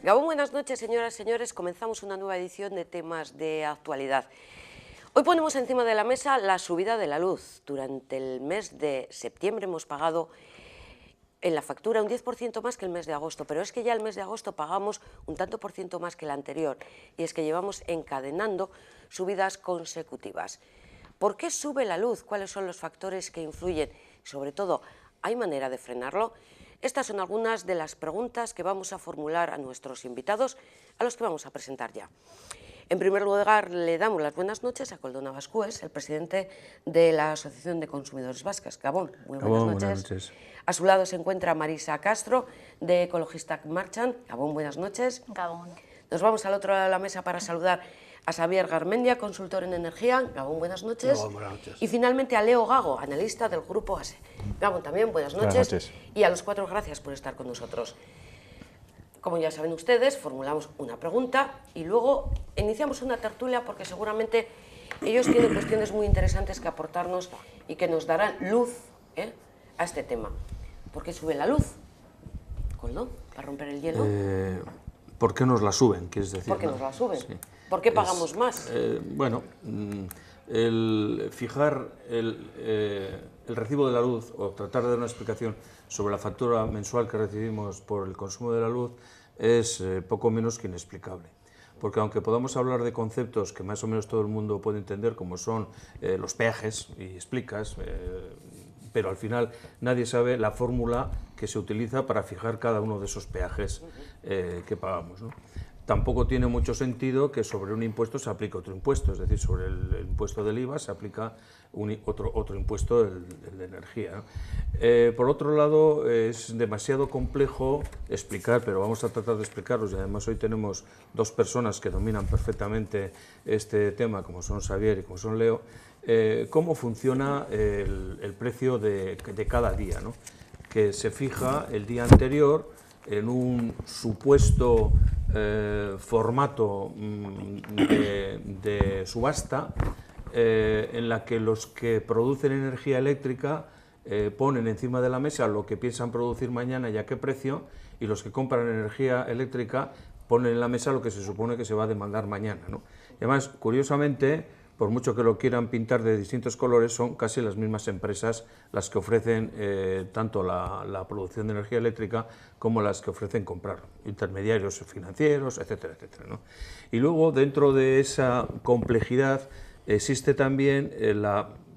Gabón, buenas noches, señoras y señores. Comenzamos una nueva edición de temas de actualidad. Hoy ponemos encima de la mesa la subida de la luz. Durante el mes de septiembre hemos pagado en la factura un 10% más que el mes de agosto, pero es que ya el mes de agosto pagamos un tanto por ciento más que el anterior, y es que llevamos encadenando subidas consecutivas. ¿Por qué sube la luz? ¿Cuáles son los factores que influyen? Sobre todo, ¿hay manera de frenarlo? Estas son algunas de las preguntas que vamos a formular a nuestros invitados, a los que vamos a presentar ya. En primer lugar, le damos las buenas noches a Koldo Navascues, el presidente de la Asociación de Consumidores Vascas. Gabón, muy buenas noches. Buenas noches. A su lado se encuentra Marisa Castro, de Ecologistas Marchant. Gabón, buenas noches. Gabón. Nos vamos al otro lado de la mesa para saludar a Xavier Garmendia, consultor en energía. Gabón, buenas noches. Gabón, buenas noches. Y finalmente a Leo Gago, analista del Grupo ASE. Gabón, también buenas noches. Buenas noches. Y a los cuatro, gracias por estar con nosotros. Como ya saben ustedes, formulamos una pregunta y luego iniciamos una tertulia porque seguramente ellos tienen cuestiones muy interesantes que aportarnos y que nos darán luz a este tema. ¿Por qué sube la luz? Koldo, para romper el hielo. ¿Por qué nos la suben, quieres decir? ¿Por qué nos la suben? Sí. ¿Por qué pagamos más? Bueno, el fijar el recibo de la luz o tratar de dar una explicación sobre la factura mensual que recibimos por el consumo de la luz es poco menos que inexplicable. Porque aunque podamos hablar de conceptos que más o menos todo el mundo puede entender, como son los peajes, y explicas, pero al final nadie sabe la fórmula que se utiliza para fijar cada uno de esos peajes que pagamos, ¿no? Tampoco tiene mucho sentido que sobre un impuesto se aplique otro impuesto, es decir, sobre el impuesto del IVA se aplica otro impuesto, el de energía, ¿no? Por otro lado, es demasiado complejo explicar, pero vamos a tratar de explicarlos, y además hoy tenemos dos personas que dominan perfectamente este tema, como son Xavier y como son Leo, cómo funciona el precio de cada día, ¿no? Que se fija el día anterior en un supuesto formato de subasta en la que los que producen energía eléctrica ponen encima de la mesa lo que piensan producir mañana y a qué precio, y los que compran energía eléctrica ponen en la mesa lo que se supone que se va a demandar mañana, ¿no? Y además, curiosamente, por mucho que lo quieran pintar de distintos colores, son casi las mismas empresas las que ofrecen tanto la producción de energía eléctrica como las que ofrecen comprar, intermediarios financieros, etcétera, etcétera, ¿no? Y luego, dentro de esa complejidad, existe también,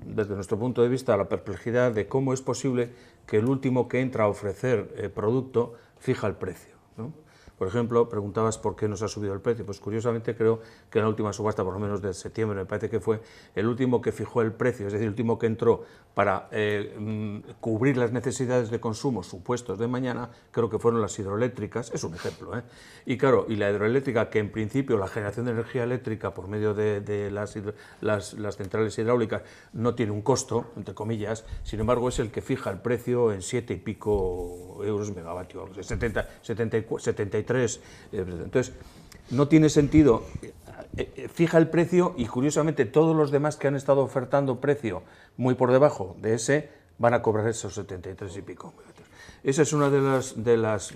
desde nuestro punto de vista, la perplejidad de cómo es posible que el último que entra a ofrecer producto fija el precio, ¿no? Por ejemplo, preguntabas por qué nos ha subido el precio. Pues curiosamente creo que en la última subasta, por lo menos de septiembre, me parece que fue el último que fijó el precio, es decir, el último que entró para cubrir las necesidades de consumo supuestos de mañana, creo que fueron las hidroeléctricas, es un ejemplo, ¿eh? Y claro, y la hidroeléctrica, que en principio la generación de energía eléctrica por medio de las centrales hidráulicas no tiene un costo, entre comillas, sin embargo es el que fija el precio en 7 y pico euros megavatio, 73, entonces no tiene sentido, fija el precio y curiosamente todos los demás que han estado ofertando precio muy por debajo de ese van a cobrar esos 73 y pico. Esa es una de las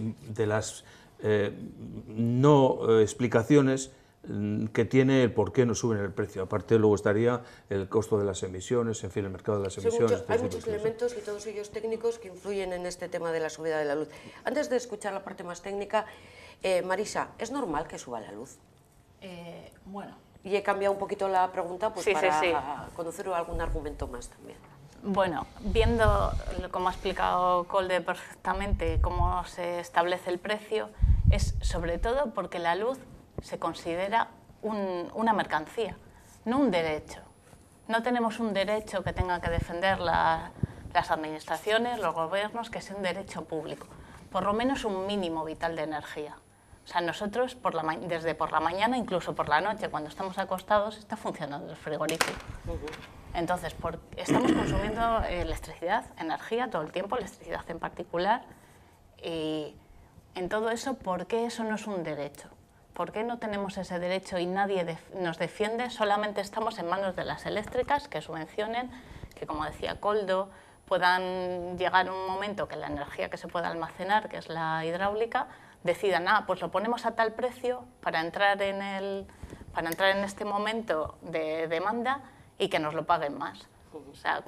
no explicaciones que tiene el por qué no suben el precio. Aparte luego estaría el costo de las emisiones, en fin, el mercado de las emisiones. Hay muchos elementos y todos ellos técnicos que influyen en este tema de la subida de la luz. Antes de escuchar la parte más técnica, Marisa, ¿es normal que suba la luz? Bueno. Y he cambiado un poquito la pregunta pues, sí, para conocer algún argumento más también. Bueno, viendo, como ha explicado Koldo perfectamente, cómo se establece el precio, es sobre todo porque la luz se considera una mercancía, no un derecho. No tenemos un derecho que tengan que defender las administraciones, los gobiernos, que sea un derecho público, por lo menos un mínimo vital de energía. O sea, nosotros desde por la mañana, incluso por la noche, cuando estamos acostados, está funcionando el frigorífico. Entonces, estamos consumiendo electricidad, energía todo el tiempo, electricidad en particular, y en todo eso, ¿por qué eso no es un derecho? ¿Por qué no tenemos ese derecho y nadie nos defiende? Solamente estamos en manos de las eléctricas que subvencionen, que como decía Koldo, puedan llegar a un momento que la energía que se pueda almacenar, que es la hidráulica, decidan, pues lo ponemos a tal precio para entrar en este momento de demanda y que nos lo paguen más. O sea,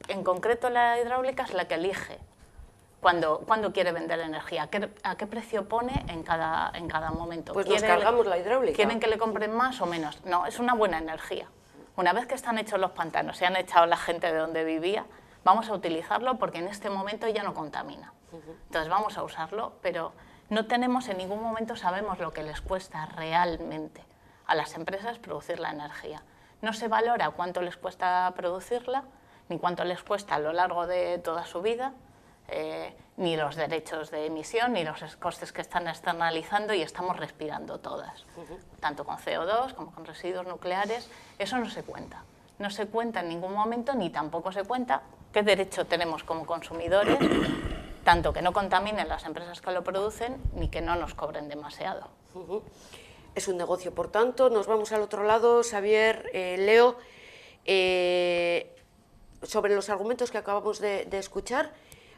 en concreto la hidráulica es la que elige cuando quiere vender energía, a qué precio pone en cada momento. Pues nos cargamos la hidráulica. ¿Quieren que le compren más o menos? No, es una buena energía. Una vez que están hechos los pantanos, se han echado la gente de donde vivía, vamos a utilizarlo porque en este momento ya no contamina. Entonces vamos a usarlo, pero no tenemos en ningún momento, sabemos lo que les cuesta realmente a las empresas producir la energía. No se valora cuánto les cuesta producirla, ni cuánto les cuesta a lo largo de toda su vida, ni los derechos de emisión, ni los costes que están externalizando y estamos respirando todas, tanto con CO2 como con residuos nucleares. Eso no se cuenta. No se cuenta en ningún momento, ni tampoco se cuenta qué derecho tenemos como consumidores, tanto que no contaminen las empresas que lo producen, ni que no nos cobren demasiado. Es un negocio, por tanto. Nos vamos al otro lado, Xavier, Leo, sobre los argumentos que acabamos de escuchar,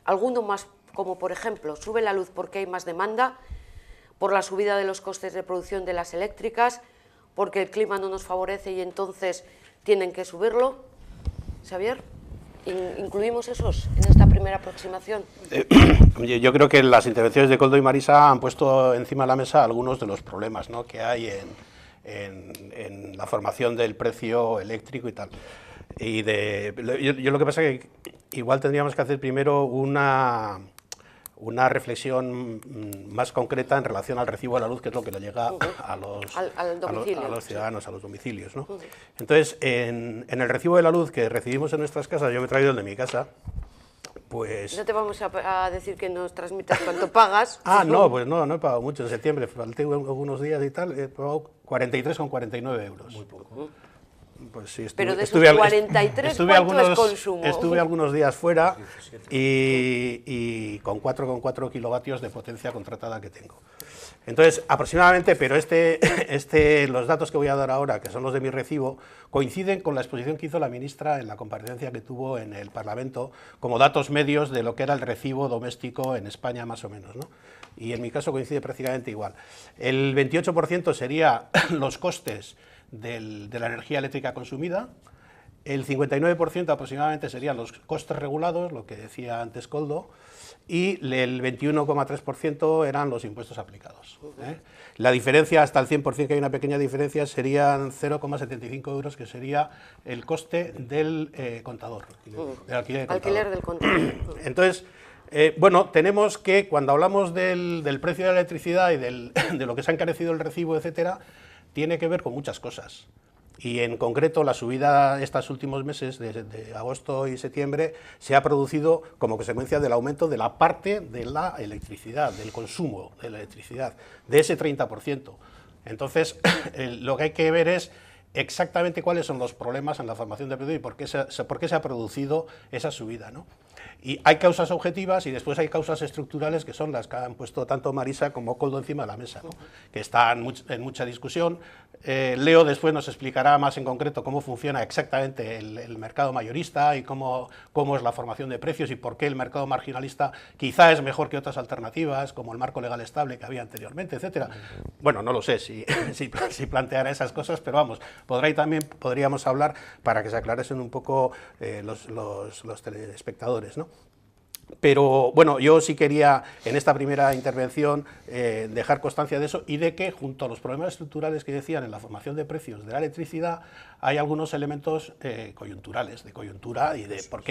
alguno más, como por ejemplo, sube la luz porque hay más demanda, por la subida de los costes de producción de las eléctricas, porque el clima no nos favorece y entonces tienen que subirlo. Xavier, ¿incluimos esos en esta primera aproximación? Yo creo que las intervenciones de Koldo y Marisa han puesto encima de la mesa algunos de los problemas, ¿no?, que hay en la formación del precio eléctrico y tal. Yo lo que pasa es que igual tendríamos que hacer primero una reflexión más concreta en relación al recibo de la luz, que es lo que le llega a los ciudadanos, a los domicilios, ¿no? Entonces, en el recibo de la luz que recibimos en nuestras casas, yo me he traído el de mi casa, pues... No te vamos a decir que nos transmitas cuánto pagas. No, pues no he pagado mucho. En septiembre falté algunos días y tal, he pagado 43,49 euros. Muy poco. Pues sí, pero de esos 43, ¿cuánto es consumo? Estuve algunos días fuera y con 4,4 kilovatios de potencia contratada que tengo. Entonces, aproximadamente, pero los datos que voy a dar ahora, que son los de mi recibo, coinciden con la exposición que hizo la ministra en la comparecencia que tuvo en el Parlamento, como datos medios de lo que era el recibo doméstico en España, más o menos, ¿no? Y en mi caso coincide prácticamente igual. El 28% sería los costes de la energía eléctrica consumida, el 59% aproximadamente serían los costes regulados, lo que decía antes Koldo, y el 21,3% eran los impuestos aplicados. La diferencia, hasta el 100%, que hay una pequeña diferencia, serían 0,75 euros, que sería el coste del contador, del alquiler del contador. Entonces, bueno, tenemos que, cuando hablamos del precio de la electricidad y de lo que se ha encarecido el recibo, etcétera, tiene que ver con muchas cosas. Y en concreto la subida estos últimos meses, de agosto y septiembre, se ha producido como consecuencia del aumento de la parte de la electricidad, del consumo de la electricidad, de ese 30%. Entonces, lo que hay que ver es exactamente cuáles son los problemas en la formación de precio y por qué se ha producido esa subida, ¿no? Y hay causas objetivas y después hay causas estructurales, que son las que han puesto tanto Marisa como Koldo encima de la mesa, ¿no?, que están en mucha discusión. Leo después nos explicará más en concreto cómo funciona exactamente el mercado mayorista y cómo es la formación de precios y por qué el mercado marginalista quizá es mejor que otras alternativas, como el marco legal estable que había anteriormente, etcétera. Bueno, no lo sé si planteará esas cosas, pero vamos, podríamos hablar para que se aclaresen un poco los telespectadores, ¿no? Pero bueno, yo sí quería en esta primera intervención dejar constancia de eso y de que junto a los problemas estructurales que decían en la formación de precios de la electricidad hay algunos elementos coyunturales, de coyuntura y de por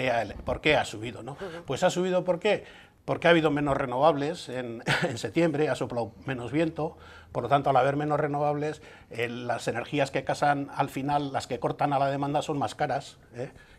qué ha subido, ¿no? Pues ha subido ¿por qué? Porque ha habido menos renovables en septiembre, ha soplado menos viento, por lo tanto, al haber menos renovables, las energías que casan al final, las que cortan a la demanda, son más caras,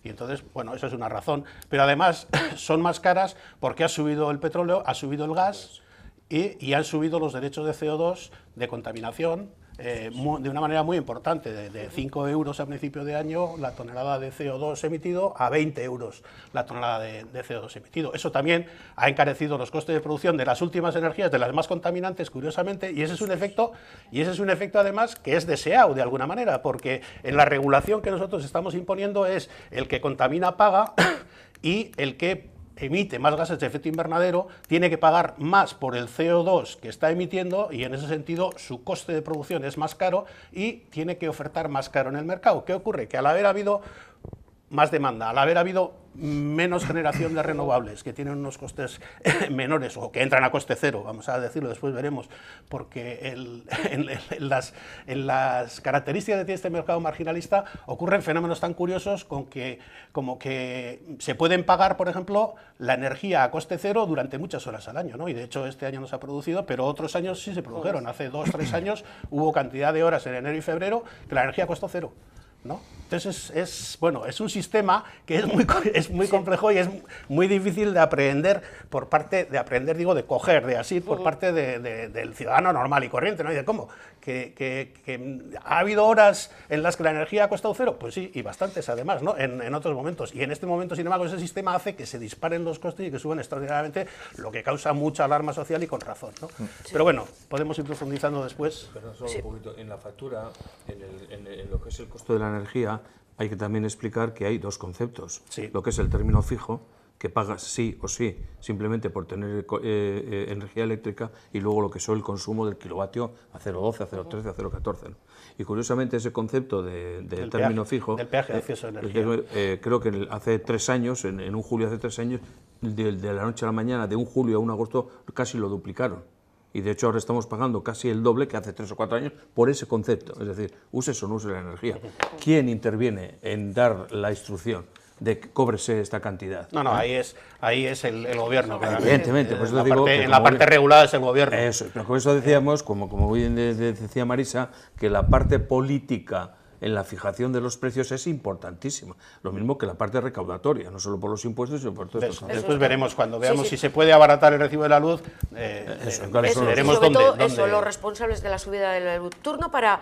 y entonces, bueno, eso es una razón, pero además son más caras porque ha subido el petróleo, ha subido el gas y han subido los derechos de CO2 de contaminación, de una manera muy importante, de 5 euros a principio de año la tonelada de CO2 emitido a 20 euros la tonelada de CO2 emitido. Eso también ha encarecido los costes de producción de las últimas energías, de las más contaminantes, curiosamente, y ese es un efecto además que es deseado de alguna manera, porque en la regulación que nosotros estamos imponiendo es el que contamina paga, y el que emite más gases de efecto invernadero tiene que pagar más por el CO2 que está emitiendo, y en ese sentido su coste de producción es más caro y tiene que ofertar más caro en el mercado. ¿Qué ocurre? Que al haber habido más demanda, al haber habido menos generación de renovables, que tienen unos costes menores o que entran a coste cero, vamos a decirlo, después veremos, porque en las características que tiene este mercado marginalista ocurren fenómenos tan curiosos como que se pueden pagar, por ejemplo, la energía a coste cero durante muchas horas al año, ¿no? Y de hecho este año no se ha producido, pero otros años sí se produjeron. Hace 2 o 3 años hubo cantidad de horas en enero y febrero que la energía costó cero, ¿no? Entonces es un sistema que es muy complejo y es muy difícil de aprender de coger, de asir por parte del ciudadano normal y corriente, ¿no? Y de cómo, que ha habido horas en las que la energía ha costado cero, pues sí, y bastantes además, ¿no? En otros momentos, y en este momento, sin embargo, ese sistema hace que se disparen los costes y que suban extraordinariamente, lo que causa mucha alarma social y con razón, ¿no? Sí. Pero bueno, podemos ir profundizando después. Pero solo un poquito, en la factura, en lo que es el costo de la energía, hay que también explicar que hay dos conceptos. Sí. Lo que es el término fijo, que pagas sí o sí, simplemente por tener energía eléctrica, y luego lo que es el consumo del kilovatio a 0,12, a 0,13, a 0,14. ¿no? Y curiosamente ese concepto del término fijo... Del peaje de acceso a energía. Creo que hace 3 años, en un julio hace 3 años, de la noche a la mañana, de un julio a un agosto, casi lo duplicaron. Y de hecho ahora estamos pagando casi el doble que hace 3 o 4 años por ese concepto. Es decir, uses o no uses la energía. ¿Quién interviene en dar la instrucción de que cóbrese esta cantidad? No, ahí es el gobierno. Evidentemente, pues en la parte regulada es el gobierno. Eso, pero con eso decíamos, como bien decía Marisa, que la parte política en la fijación de los precios es importantísima. Lo mismo que la parte recaudatoria, no solo por los impuestos, sino por todo esto. Después veremos, cuando veamos si se puede abaratar el recibo de la luz, veremos dónde. Los responsables de la subida de la luz. Turno para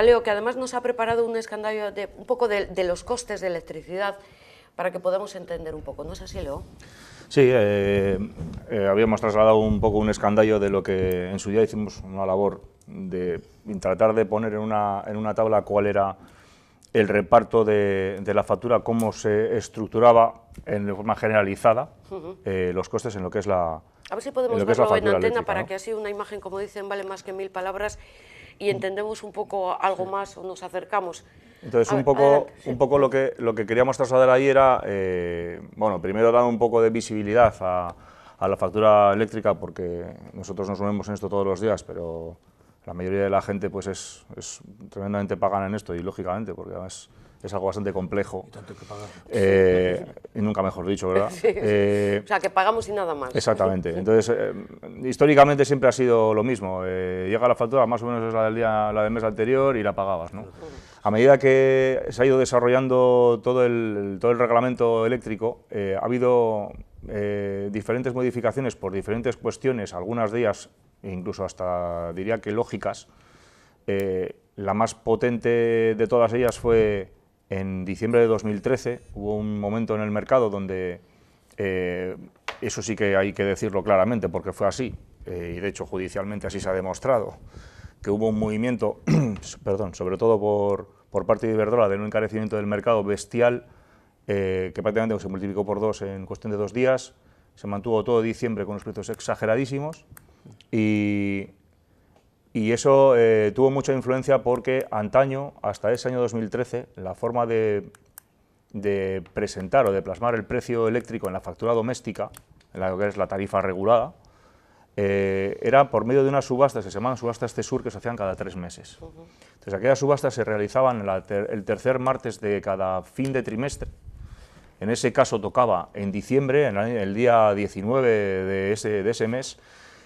Leo, que además nos ha preparado un escandallo un poco de los costes de electricidad, para que podamos entender un poco. ¿No es así, Leo? Sí, habíamos trasladado un poco un escandallo de lo que en su día hicimos una labor de tratar de poner en una tabla cuál era el reparto de la factura, cómo se estructuraba de forma generalizada los costes en lo que es la A ver si podemos verlo en antena para ¿no? que así una imagen, como dicen, vale más que 1000 palabras y entendemos un poco algo más o nos acercamos. Entonces, un poco lo que queríamos trasladar ahí era, bueno, primero dar un poco de visibilidad a la factura eléctrica, porque nosotros nos movemos en esto todos los días, pero la mayoría de la gente pues es tremendamente pagana en esto, y lógicamente, porque además es algo bastante complejo. Y tanto que pagar. Y nunca mejor dicho, ¿verdad? Sí. O sea, que pagamos y nada más. Exactamente. Entonces, históricamente siempre ha sido lo mismo. Llega la factura, más o menos es la del mes anterior, y la pagabas, ¿no? A medida que se ha ido desarrollando todo el reglamento eléctrico, ha habido diferentes modificaciones por diferentes cuestiones, algunas de ellas incluso hasta diría que lógicas. La más potente de todas ellas fue en diciembre de 2013, hubo un momento en el mercado donde, eso sí que hay que decirlo claramente porque fue así, y de hecho judicialmente así se ha demostrado, que hubo un movimiento, perdón, sobre todo por parte de Iberdrola, de un encarecimiento del mercado bestial, que prácticamente se multiplicó por 2 en cuestión de 2 días, se mantuvo todo diciembre con los precios exageradísimos, y eso tuvo mucha influencia porque antaño, hasta ese año 2013, la forma de presentar o de plasmar el precio eléctrico en la factura doméstica, en lo que es la tarifa regulada, era por medio de unas subastas que se llaman subastas CESUR, que se hacían cada 3 meses. Entonces, aquellas subastas se realizaban el tercer martes de cada fin de trimestre. En ese caso tocaba en diciembre, en el día 19 de ese mes.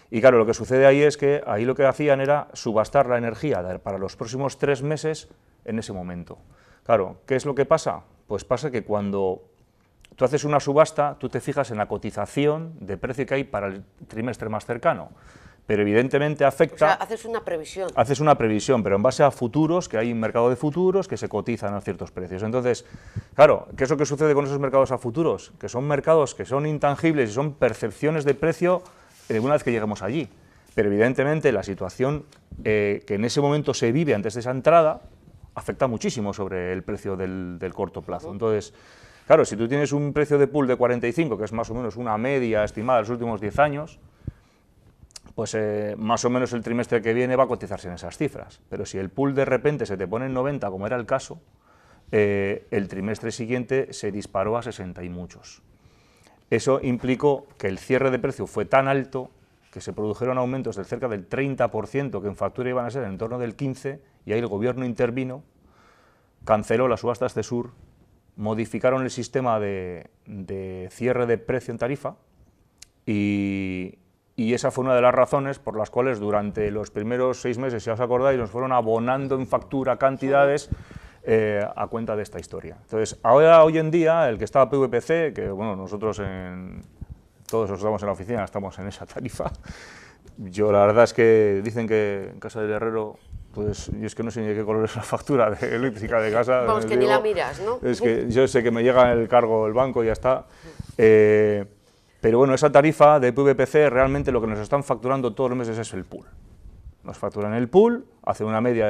Y claro, lo que sucede ahí es que ahí lo que hacían era subastar la energía para los próximos 3 meses en ese momento. Claro, ¿qué es lo que pasa? Pues pasa que cuando tú haces una subasta, tú te fijas en la cotización de precio que hay para el trimestre más cercano, pero evidentemente afecta... O sea, haces una previsión. Haces una previsión, pero en base a futuros, que hay un mercado de futuros que se cotizan a ciertos precios. Entonces, claro, ¿qué es lo que sucede con esos mercados a futuros? Que son mercados que son intangibles y son percepciones de precio una vez que lleguemos allí, pero evidentemente la situación que en ese momento se vive antes de esa entrada afecta muchísimo sobre el precio del corto plazo. Entonces, Claro, si tú tienes un precio de pool de 45, que es más o menos una media estimada de los últimos 10 años, pues más o menos el trimestre que viene va a cotizarse en esas cifras. Pero si el pool de repente se te pone en 90, como era el caso, el trimestre siguiente se disparó a 60 y muchos. Eso implicó que el cierre de precio fue tan alto que se produjeron aumentos de cerca del 30%, que en factura iban a ser en torno del 15%, y ahí el gobierno intervino, canceló las subastas de Sur, modificaron el sistema de cierre de precio en tarifa, y esa fue una de las razones por las cuales durante los primeros 6 meses, si os acordáis, nos fueron abonando en factura cantidades a cuenta de esta historia. Entonces, ahora, hoy en día, el que está PVPC, que bueno, nosotros todos los que estamos en la oficina estamos en esa tarifa, yo la verdad es que dicen que en casa del herrero, pues yo es que no sé ni de qué color es la factura de eléctrica de casa. Vamos, que ni la miras, ¿no? Es que yo sé que me llega el cargo el banco y ya está. Pero bueno, esa tarifa de PVPC realmente lo que nos están facturando todos los meses es el pool. Nos facturan el pool, hacen una media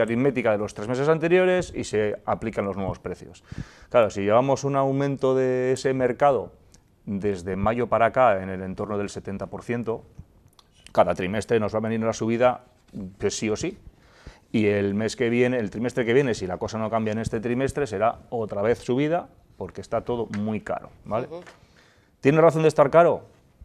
aritmética de los 3 meses anteriores y se aplican los nuevos precios. Claro, si llevamos un aumento de ese mercado desde mayo para acá en el entorno del 70%, cada trimestre nos va a venir una subida, pues sí o sí. Y el mes que viene, el trimestre que viene, si la cosa no cambia en este trimestre, será otra vez subida, porque está todo muy caro, ¿vale? ¿Tiene razón de estar caro?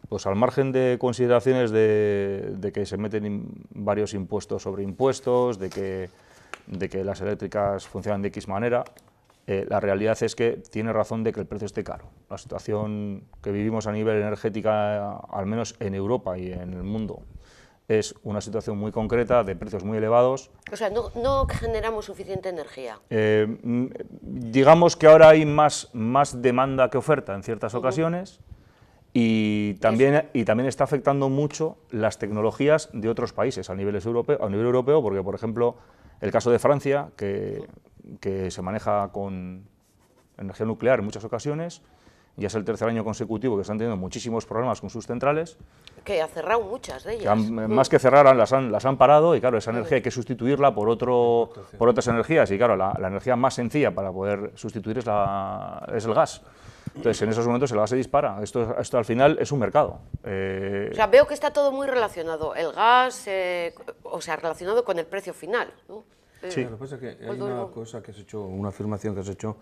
Pues al margen de consideraciones de que se meten varios impuestos sobre impuestos, de que las eléctricas funcionan de X manera, la realidad es que tiene razón de que el precio esté caro. La situación que vivimos a nivel energética, al menos en Europa y en el mundo, es una situación muy concreta, de precios muy elevados. O sea, no generamos suficiente energía. Digamos que ahora hay más demanda que oferta en ciertas ocasiones, y también está afectando mucho las tecnologías de otros países a nivel europeo, porque, por ejemplo, el caso de Francia, que se maneja con energía nuclear en muchas ocasiones, ya es el tercer año consecutivo que están teniendo muchísimos problemas con sus centrales. Que ha cerrado muchas de ellas. Más que cerrar, las han parado, y claro, esa energía hay que sustituirla por otras energías, y claro, la energía más sencilla para poder sustituir es el gas. Entonces, en esos momentos el gas se dispara. Esto al final es un mercado. O sea, veo que está todo muy relacionado. El gas, relacionado con el precio final, ¿no? Sí, lo que pasa es que hay una cosa que has hecho, una afirmación que has hecho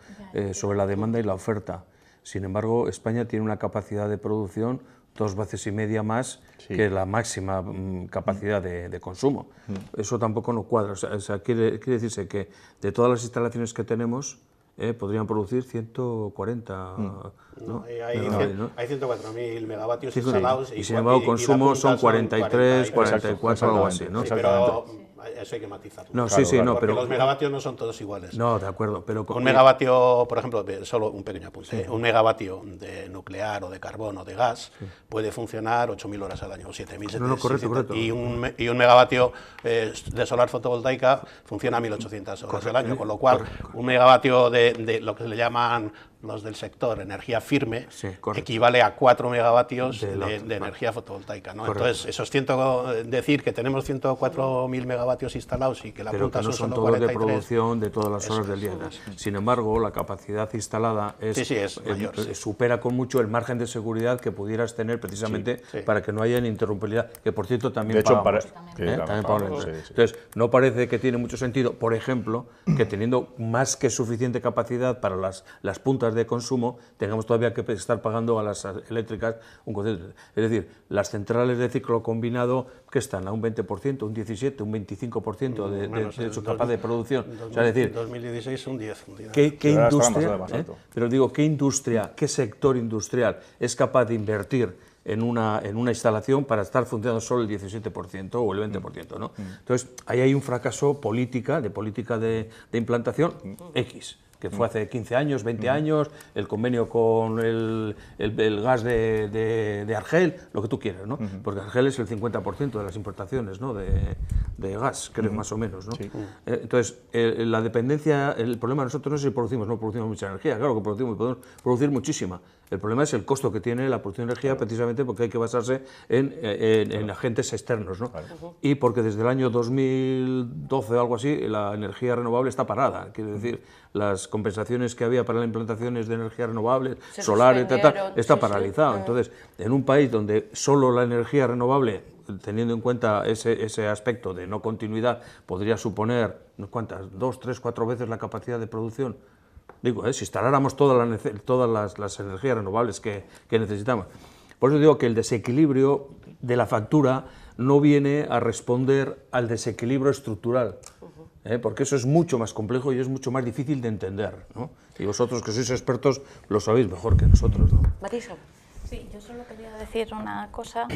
sobre la demanda y la oferta. Sin embargo, España tiene una capacidad de producción 2,5 veces más que la máxima capacidad de consumo. Eso tampoco nos cuadra. O sea, quiere decirse que de todas las instalaciones que tenemos, podrían producir 140. ¿no? Hay 104.000 megavatios instalados. Y sin embargo, consumo son 43, 44, algo así, ¿no? Sí, pero eso hay que matizarlo. No, claro, sí, claro, no, pero los megavatios no son todos iguales. No, de acuerdo, pero un megavatio, por ejemplo, solo un pequeño apunte, un megavatio de nuclear o de carbón o de gas puede funcionar 8.000 horas al año, o 7.000. No, correcto. Y un megavatio de solar fotovoltaica funciona 1.800 horas al año, con lo cual un megavatio de lo que le llaman los del sector energía firme, equivale a 4 megavatios de energía fotovoltaica, ¿no? Entonces, esos decir que tenemos 104.000 megavatios instalados y que la punta no son son solo todos 43. de producción de todas las horas del día. Sin embargo, la capacidad instalada es mayor, supera con mucho el margen de seguridad que pudieras tener precisamente para que no haya interrumpibilidad, que por cierto también pagamos. Entonces, no parece que tiene mucho sentido, por ejemplo, que teniendo más que suficiente capacidad para las puntas de consumo, tengamos todavía que estar pagando a las eléctricas un concepto. Es decir, las centrales de ciclo combinado que están a un 20%, un 17%, un 25% de su capacidad de producción. O sea, es decir, 2016 un 10. ¿Qué industria, pero digo, qué industria, qué sector industrial es capaz de invertir en una instalación para estar funcionando solo el 17% o el 20%, ¿no? Entonces, ahí hay un fracaso de política de implantación X, que fue hace 15 años, 20 años, el convenio con el gas de Argel, lo que tú quieras, ¿no? Porque Argel es el 50% de las importaciones, ¿no? de gas, creo, más o menos, ¿no? Entonces, la dependencia, el problema nosotros no es si producimos mucha energía, claro que podemos producir muchísima. El problema es el costo que tiene la producción de energía, precisamente porque hay que basarse en agentes externos, ¿no? Y porque desde el año 2012 o algo así, la energía renovable está parada, quiere decir, las compensaciones que había para las implantaciones de energías renovables, Se solares, suspendieron, está sí, sí. paralizado. Entonces, en un país donde solo la energía renovable, teniendo en cuenta ese aspecto de no continuidad, podría suponer, ¿cuántas? 2, 3, 4 veces la capacidad de producción. Digo, si instaláramos todas las energías renovables que necesitamos. Por eso digo que el desequilibrio de la factura no viene a responder al desequilibrio estructural, porque eso es mucho más complejo y es mucho más difícil de entender, ¿no? Y vosotros, que sois expertos, lo sabéis mejor que nosotros, ¿no? Marisa. Sí, yo solo quería decir una cosa,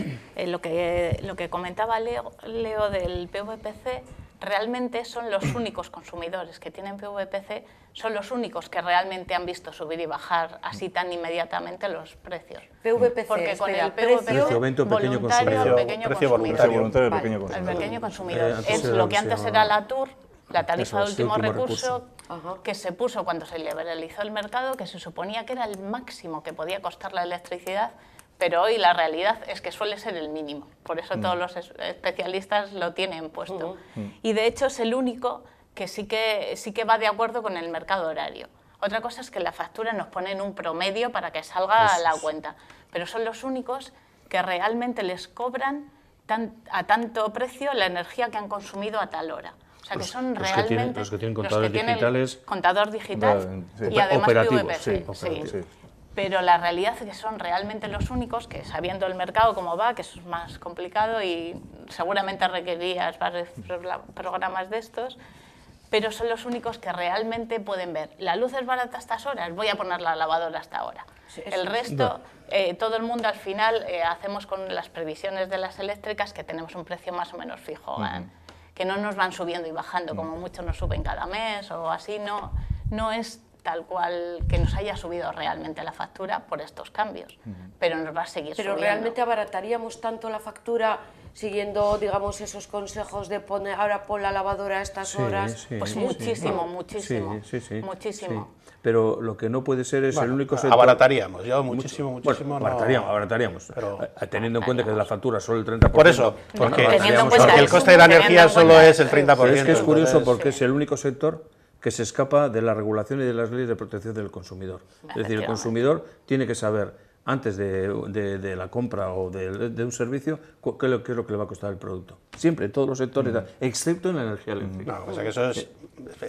lo que comentaba Leo del PVPC, realmente son los únicos consumidores que tienen PVPC, son los únicos que realmente han visto subir y bajar así tan inmediatamente los precios. PVPC, porque con espera, el PVPC precio vento pequeño voluntario, consumidor. pequeño Precio consumidor. Voluntario, Vale. pequeño El consumidor. pequeño consumidor Antes es era lo lo que que antes se era llamaba- la TUR, la tarifa de Eso, último último recurso, recurso. que se puso cuando se liberalizó el mercado, que se suponía que era el máximo que podía costar la electricidad, pero hoy la realidad es que suele ser el mínimo. Por eso todos los especialistas lo tienen puesto. Y de hecho es el único que sí que va de acuerdo con el mercado horario. Otra cosa es que la factura nos pone en un promedio para que salga a la cuenta, pero son los únicos que realmente les cobran a tanto precio la energía que han consumido a tal hora. O sea, que son los que realmente tienen- los que tienen contadores digitales, contador digital Sí. y además Operativos, PVPC. sí, Sí. operativos. Sí. Pero la realidad es que son realmente los únicos que, sabiendo el mercado cómo va, que eso es más complicado y seguramente requerirías varios programas de estos, pero son los únicos que realmente pueden ver, la luz es barata a estas horas, voy a poner la lavadora hasta ahora. Sí, eso El es. resto, todo el mundo al final hacemos con las previsiones de las eléctricas que tenemos un precio más o menos fijo, que no nos van subiendo y bajando, como muchos nos suben cada mes o así, no es tal cual que nos haya subido realmente la factura por estos cambios, pero nos va a seguir Pero subiendo. realmente abarataríamos tanto la factura siguiendo, digamos, esos consejos de poner, ahora pon la lavadora a estas horas. Pues muchísimo, muchísimo, muchísimo. Sí. Pero lo que no puede ser es el único sector... Abarataríamos, yo muchísimo, Bueno, no. abarataríamos. Pero- Teniendo en cuenta que de la factura solo el 30%... Por eso, porque, Teniendo en cuenta porque el eso, coste de la teniendo energía en solo cuenta es el eso. 30%. Pero es que es curioso entonces- porque es el único sector que se escapa de la regulación y de las leyes de protección del consumidor. Es decir, el Efectivamente. consumidor tiene que saber, antes de la compra o de un servicio, qué es lo que le va a costar el producto. Siempre, en todos los sectores, excepto en la energía eléctrica. No, o sea que eso es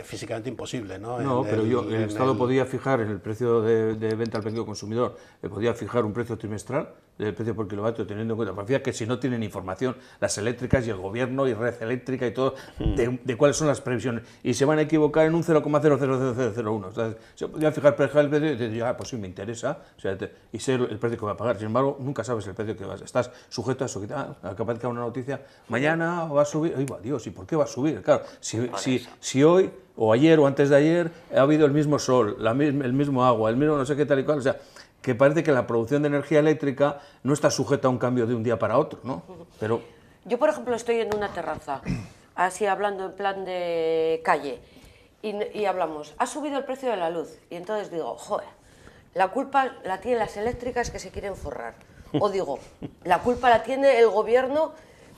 físicamente imposible, ¿no? No, En pero el en Estado podía fijar en el precio de venta al pequeño consumidor, podía fijar un precio trimestral del precio por kilovatio, teniendo en cuenta, pues fíjate que si no tienen información las eléctricas y el gobierno y red eléctrica y todo, de cuáles son las previsiones, y se van a equivocar en un 0,00001. O sea, se podía fijar el precio y decir, pues sí, me interesa, o sea, y sé el precio que va a pagar. Sin embargo, nunca sabes el precio que vas. Estás sujeto a eso, que acaba de caer una noticia, mañana va a subir, ¡ay, va, Dios! ¿Y por qué va a subir? Claro, si hoy o ayer o antes de ayer ha habido el mismo sol, el mismo agua, el mismo no sé qué tal y cual, o sea, que parece que la producción de energía eléctrica no está sujeta a un cambio de un día para otro, ¿no? Pero Yo, por ejemplo, estoy en una terraza, así hablando en plan de calle, y hablamos, ha subido el precio de la luz, y entonces digo, joder, la culpa la tienen las eléctricas que se quieren forrar. O digo, la culpa la tiene el gobierno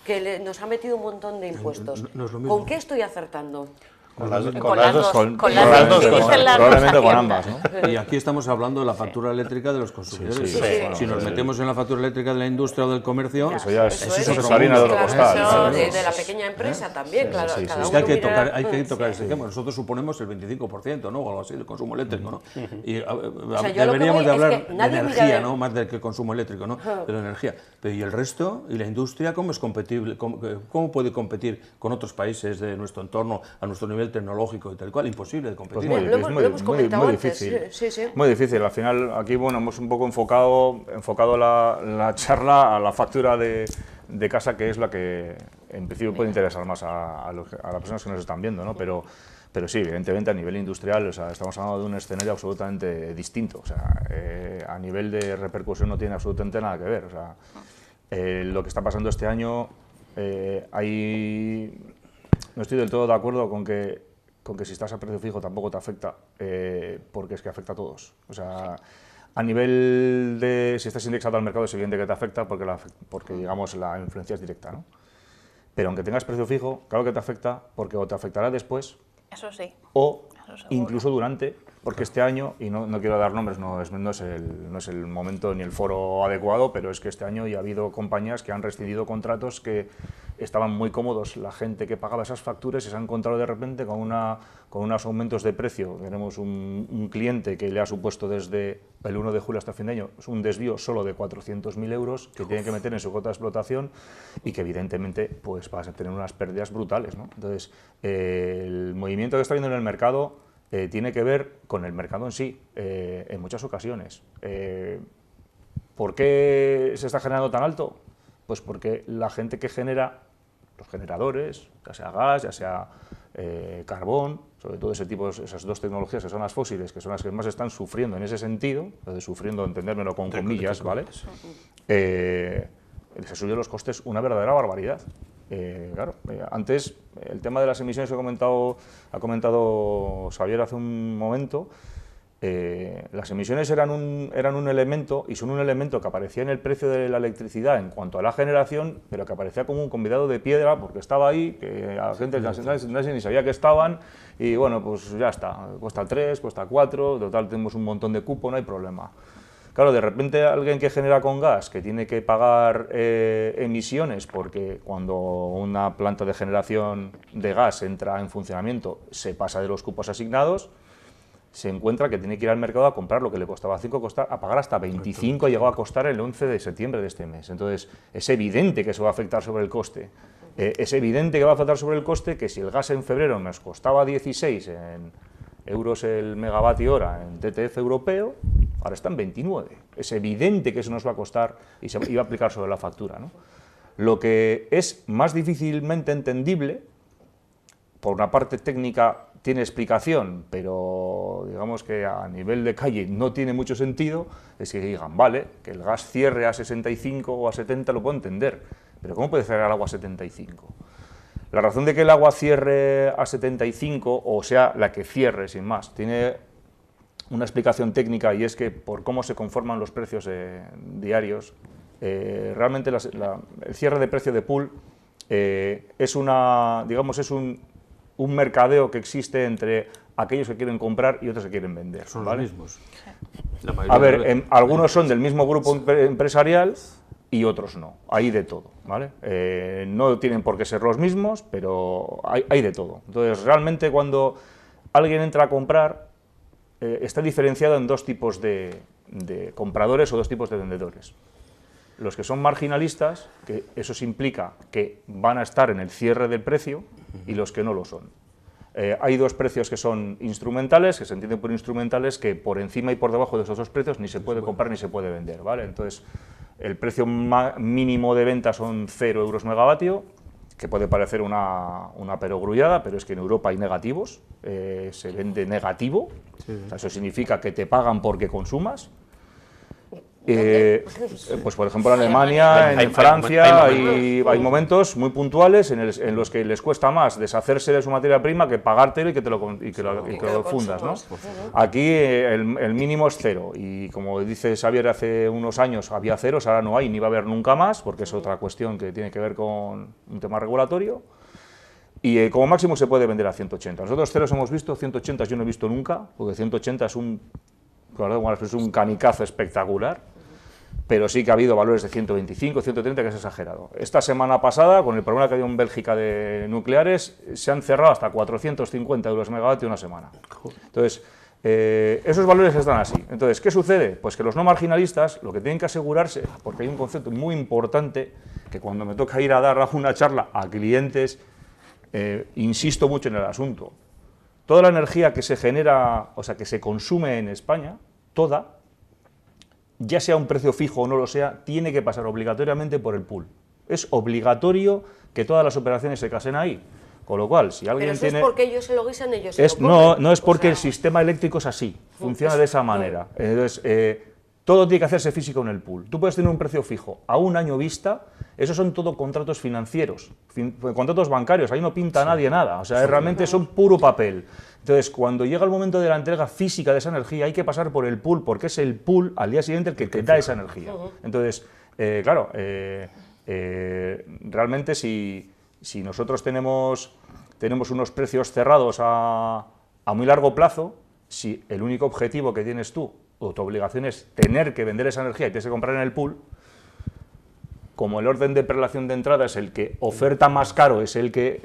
que nos ha metido un montón de impuestos. no es lo mismo. ¿Con qué estoy acertando? Con las dos Con con las las dos dos cosas. cosas. Dicen las Probablemente dos con haciendas. ambas, ¿no? y aquí estamos hablando de la factura eléctrica de los consumidores. Sí, Si nos metemos en la factura eléctrica de la industria o del comercio, Eso ya es, Eso es, eso es eso harina de otro claro, costal. eso ¿no? de la pequeña empresa también, claro. sí, cada es uno que hay que mira- tocar ese tema. Nosotros suponemos el 25%, ¿no? O algo así, del consumo eléctrico, ¿no? Y sea, yo lo que deberíamos voy de es hablar que de nadie mira energía, de- ¿no? Más del que el consumo eléctrico, ¿no? De la energía. Pero ¿y el resto? ¿Y la industria cómo es competible? ¿Cómo puede competir con otros países de nuestro entorno a nuestro nivel tecnológico y tal cual? Imposible de competir. Pues Lo hemos comentado antes, difícil. sí. Muy difícil. Al final, aquí bueno, hemos un poco enfocado la charla a la factura de casa, que es la que en principio puede interesar más a las personas que nos están viendo, ¿no? Pero sí, evidentemente a nivel industrial, o sea, estamos hablando de un escenario absolutamente distinto. O sea, a nivel de repercusión no tiene absolutamente nada que ver. O sea, lo que está pasando este año, no estoy del todo de acuerdo con que si estás a precio fijo tampoco te afecta, porque es que afecta a todos. O sea, a nivel de si estás indexado al mercado es evidente que te afecta porque digamos la influencia es directa, ¿no? Pero aunque tengas precio fijo, claro que te afecta porque o te afectará después Eso sí. o Eso seguro. incluso durante porque este año, y no quiero dar nombres, no es el momento ni el foro adecuado, pero es que este año ya ha habido compañías que han rescindido contratos que estaban muy cómodos, la gente que pagaba esas facturas y se ha encontrado de repente con unos aumentos de precio. Tenemos un cliente que le ha supuesto desde el 1 de julio hasta fin de año un desvío solo de 400.000 euros que tiene que meter en su cuota de explotación y que evidentemente pues va a tener unas pérdidas brutales, ¿no? Entonces, el movimiento que está habiendo en el mercado tiene que ver con el mercado en sí, en muchas ocasiones. ¿Por qué se está generando tan alto? Pues porque la gente que genera, los generadores, ya sea gas, ya sea carbón, sobre todo esas dos tecnologías que son las fósiles, que son las que más están sufriendo en ese sentido, lo de sufriendo, entendérmelo con comillas, ¿vale? Les ha subido los costes una verdadera barbaridad. Antes, el tema de las emisiones que ha comentado Xavier hace un momento, las emisiones eran un elemento, y son un elemento que aparecía en el precio de la electricidad en cuanto a la generación, pero que aparecía como un convidado de piedra, porque estaba ahí, que a la gente nadie ni sabía que estaban, y bueno, pues ya está, cuesta 3, cuesta 4, total tenemos un montón de cupo, no hay problema. Claro, de repente alguien que genera con gas, que tiene que pagar emisiones, porque cuando una planta de generación de gas entra en funcionamiento, se pasa de los cupos asignados, se encuentra que tiene que ir al mercado a comprar lo que le costaba 5, a pagar hasta 25, llegó a costar el 11 de septiembre de este mes. Entonces, es evidente que eso va a afectar sobre el coste. Es evidente que va a afectar sobre el coste que si el gas en febrero nos costaba 16 en euros el megavatio hora en TTF europeo, ahora está en 29. Es evidente que eso nos va a costar y se iba a aplicar sobre la factura, ¿no? Lo que es más difícilmente entendible, por una parte técnica tiene explicación, pero digamos que a nivel de calle no tiene mucho sentido, es que digan, vale, que el gas cierre a 65 o a 70 lo puedo entender, pero ¿cómo puede cerrar el agua a 75? La razón de que el agua cierre a 75, o sea, la que cierre sin más, tiene una explicación técnica, y es que por cómo se conforman los precios diarios, realmente el cierre de precio de pool es un mercadeo que existe entre aquellos que quieren comprar y otros que quieren vender. Son ¿vale? los mismos. A ver, algunos son del mismo grupo empresarial y otros no, hay de todo, ¿vale? No tienen por qué ser los mismos, pero hay de todo. Entonces, realmente cuando alguien entra a comprar, está diferenciado en dos tipos de compradores o dos tipos de vendedores. Los que son marginalistas, que eso implica que van a estar en el cierre del precio, y los que no lo son. Hay dos precios que son instrumentales, que se entienden por instrumentales, que por encima y por debajo de esos dos precios ni se puede comprar ni se puede vender, ¿vale? Entonces, el precio mínimo de venta son 0 euros megavatio, que puede parecer una perogrullada, pero es que en Europa hay negativos, se vende negativo, o sea, eso significa que te pagan porque consumas. Pues por ejemplo en Alemania, en Francia hay momentos muy puntuales en los que les cuesta más deshacerse de su materia prima que pagártelo y que lo fundas, ¿no? Aquí el mínimo es 0, y como dice Xavier, hace unos años había 0, ahora no hay ni va a haber nunca más, porque es otra cuestión que tiene que ver con un tema regulatorio. Y como máximo se puede vender a 180. Nosotros 0 hemos visto, 180 yo no he visto nunca, porque 180 es un canicazo espectacular. Pero sí que ha habido valores de 125, 130, que es exagerado. Esta semana pasada, con el problema que ha habido en Bélgica de nucleares, se han cerrado hasta 450 euros megavatio una semana. Entonces, esos valores están así. Entonces, ¿qué sucede? Pues que los no marginalistas lo que tienen que asegurarse, porque hay un concepto muy importante, que cuando me toca ir a dar una charla a clientes, insisto mucho en el asunto. Toda la energía que se genera, o sea, que se consume en España, toda, ya sea un precio fijo o no lo sea, tiene que pasar obligatoriamente por el pool. Es obligatorio que todas las operaciones se casen ahí. Con lo cual, si alguien Pero eso tiene... es porque ellos se lo guisan, ellos se lo comen. No es porque el sistema eléctrico es así, funciona de esa manera. Entonces, todo tiene que hacerse físico en el pool. Tú puedes tener un precio fijo a un año vista, esos son todo contratos financieros, contratos bancarios, ahí no pinta nadie nada, o sea, realmente son puro papel. Entonces, cuando llega el momento de la entrega física de esa energía, hay que pasar por el pool, porque es el pool al día siguiente el que te da esa energía. Entonces, claro, realmente si nosotros tenemos unos precios cerrados a muy largo plazo, si el único objetivo que tienes tú o tu obligación es tener que vender esa energía y tienes que comprar en el pool, como el orden de prelación de entrada es el que oferta más caro, es el que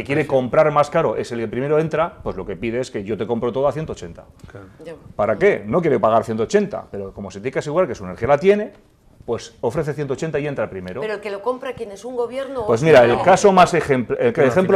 quiere comprar más caro, es el que primero entra, pues lo que pide es que yo te compro todo a 180. Claro. ¿Para qué? No quiere pagar 180, pero como se tiene que asegurar que su energía la tiene, pues ofrece 180 y entra primero. Pero el que lo compra, ¿quién es? ¿Un gobierno? Pues mira, el caso más Una ejemplo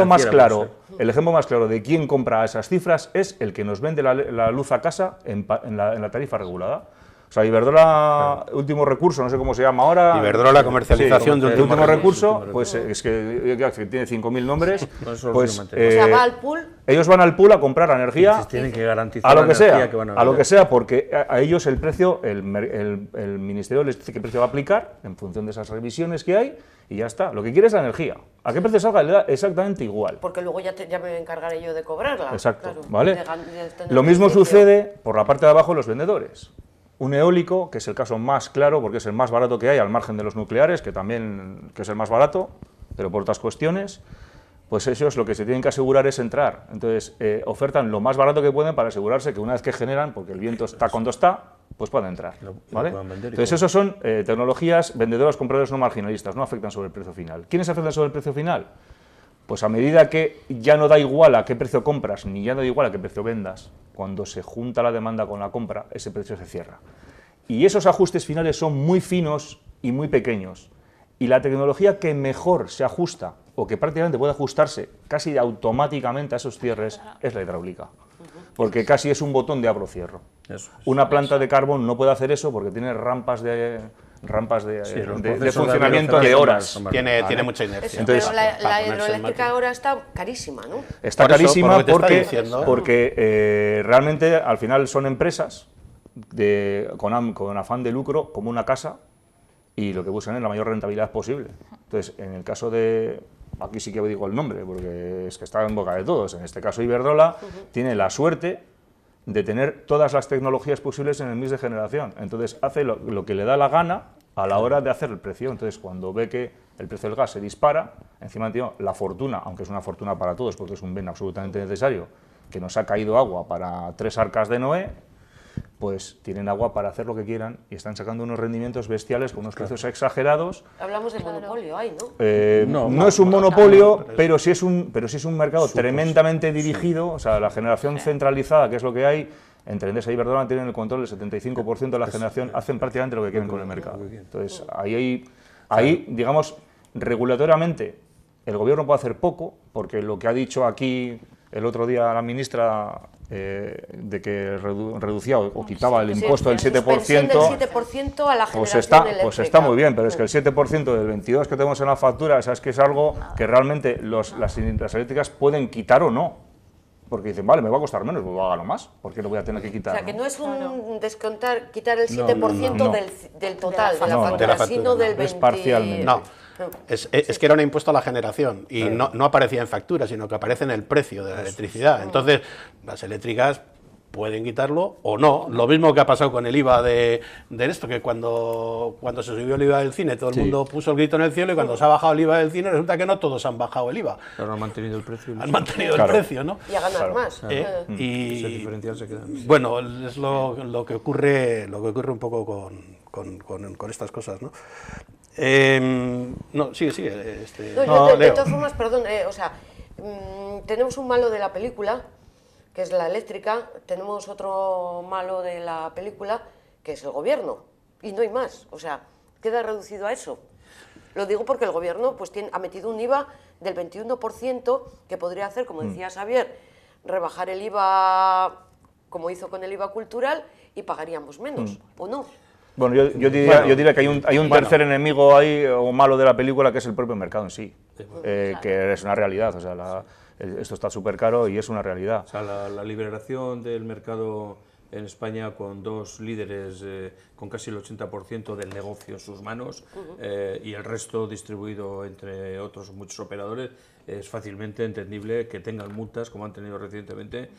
más financiera, claro, puede el ejemplo más claro de quién compra esas cifras es el que nos vende la luz a casa en la tarifa regulada. O sea, Iberdrola, último recurso, no sé cómo se llama ahora. Iberdrola, comercialización de último recurso, pues es que tiene 5.000 nombres. Con eso Pues, lo que O sea, va al pool. ellos van al pool a comprar energía tienen que garantizar a lo la que energía sea, que van a a lo vender. que sea, porque a ellos el precio, el ministerio les dice qué precio va a aplicar en función de esas revisiones que hay y ya está. Lo que quiere es la energía. ¿A qué precio salga? Le da exactamente igual. Porque luego ya me encargaré yo de cobrarla. Exacto, claro, ¿vale? de tener Lo mismo beneficio. sucede por la parte de abajo los vendedores. Un eólico, que es el caso más claro porque es el más barato que hay, al margen de los nucleares, que es el más barato, pero por otras cuestiones, pues ellos lo que se tienen que asegurar es entrar. Entonces, ofertan lo más barato que pueden para asegurarse que una vez que generan, porque el viento está cuando está, pues pueden entrar. ¿vale? puedan vender y Entonces, todo. esos son tecnologías vendedoras, compradores no marginalistas, no afectan sobre el precio final. ¿Quiénes afectan sobre el precio final? Pues a medida que ya no da igual a qué precio compras, ni ya no da igual a qué precio vendas, cuando se junta la demanda con la compra, ese precio se cierra. Y esos ajustes finales son muy finos y muy pequeños. Y la tecnología que mejor se ajusta, o que prácticamente puede ajustarse casi automáticamente a esos cierres, es la hidráulica. Porque casi es un botón de abro-cierro. Eso es. Una planta de carbón no puede hacer eso porque tiene rampas de los de procesos funcionamiento de de aerocerraje horas. son más- Tiene mucha inercia. Entonces, pero la para ponerse en hidroeléctrica marcha. ahora está carísima, ¿no? Está Por eso, carísima por lo que te está porque, diciendo. realmente al final son empresas con afán de lucro como una casa y lo que buscan es la mayor rentabilidad posible. Entonces, en el caso de, aquí sí que digo el nombre porque es que está en boca de todos, en este caso Iberdrola tiene la suerte de tener todas las tecnologías posibles en el mix de generación. Entonces hace lo que le da la gana a la hora de hacer el precio. Entonces cuando ve que el precio del gas se dispara, encima tiene la fortuna, aunque es una fortuna para todos porque es un bien absolutamente necesario, que nos ha caído agua para 3 arcas de Noé, pues tienen agua para hacer lo que quieran y están sacando unos rendimientos bestiales con unos precios exagerados. Hablamos de monopolio ahí, ¿no? No es un monopolio, pero sí es un mercado tremendamente dirigido. O sea, la generación centralizada, que es lo que hay, entre Endesa y Iberdrola tienen el control del 75% de la generación, hacen prácticamente lo que quieren con el mercado. Entonces, ahí, digamos, regulatoriamente, el gobierno puede hacer poco, porque lo que ha dicho aquí el otro día la ministra, de que reducía o quitaba el impuesto del 7%, Suspensión del 7% a la generación eléctrica. pues está muy bien, pero es que el 7% del 22% que tenemos en la factura, es que es algo que realmente las eléctricas pueden quitar o no. Porque dicen, vale, me va a costar menos, pues hágalo más, ¿por qué lo voy a tener que O quitar? sea, que no es un quitar el No, 7% no. del total de la No, factura, de la factura, sino del no. 20%. Es parcialmente. No, es que era un impuesto a la generación y no aparecía en factura, sino que aparece en el precio de la electricidad. Entonces, las eléctricas pueden quitarlo o no. Lo mismo que ha pasado con el IVA de esto, que cuando se subió el IVA del cine, todo el mundo puso el grito en el cielo y cuando se ha bajado el IVA del cine, resulta que no todos han bajado el IVA. Ahora han mantenido el precio. Han mantenido Claro. el precio, ¿no? Y a ganar más. Ese Y diferencial se queda. bueno, es lo que ocurre un poco con estas cosas, ¿no? No, sigue. No, yo de Leo. todas formas, perdón, tenemos un malo de la película, que es la eléctrica, tenemos otro malo de la película, que es el gobierno, y no hay más, o sea, queda reducido a eso. Lo digo porque el gobierno pues, ha metido un IVA del 21% que podría hacer, como decía Xavier, rebajar el IVA como hizo con el IVA cultural y pagaríamos menos, ¿o no? Bueno, yo diría que hay un tercer enemigo ahí, o malo de la película, que es el propio mercado en sí, que es una realidad. O sea, esto está súper caro y es una realidad. O sea, la liberación del mercado en España con dos líderes con casi el 80% del negocio en sus manos y el resto distribuido entre otros muchos operadores, es fácilmente entendible que tengan multas, como han tenido recientemente,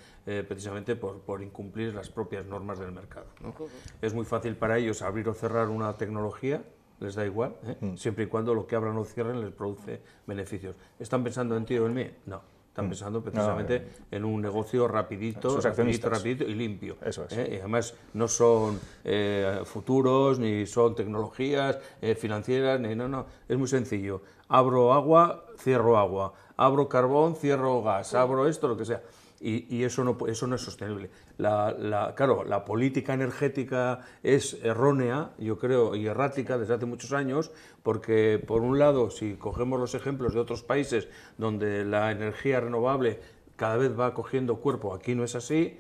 precisamente por incumplir las propias normas del mercado, ¿no? Es muy fácil para ellos abrir o cerrar una tecnología, les da igual, siempre y cuando lo que abran o cierren les produce beneficios. ¿Están pensando en ti o en mí? No. están pensando precisamente en un negocio rapidito y limpio. Eso es. Y además no son futuros, ni son tecnologías financieras, no, es muy sencillo. Abro agua, cierro agua, abro carbón, cierro gas, abro esto, lo que sea. Y eso no es sostenible. Claro, la política energética es errónea, yo creo, y errática desde hace muchos años, porque por un lado, si cogemos los ejemplos de otros países donde la energía renovable cada vez va cogiendo cuerpo, aquí no es así.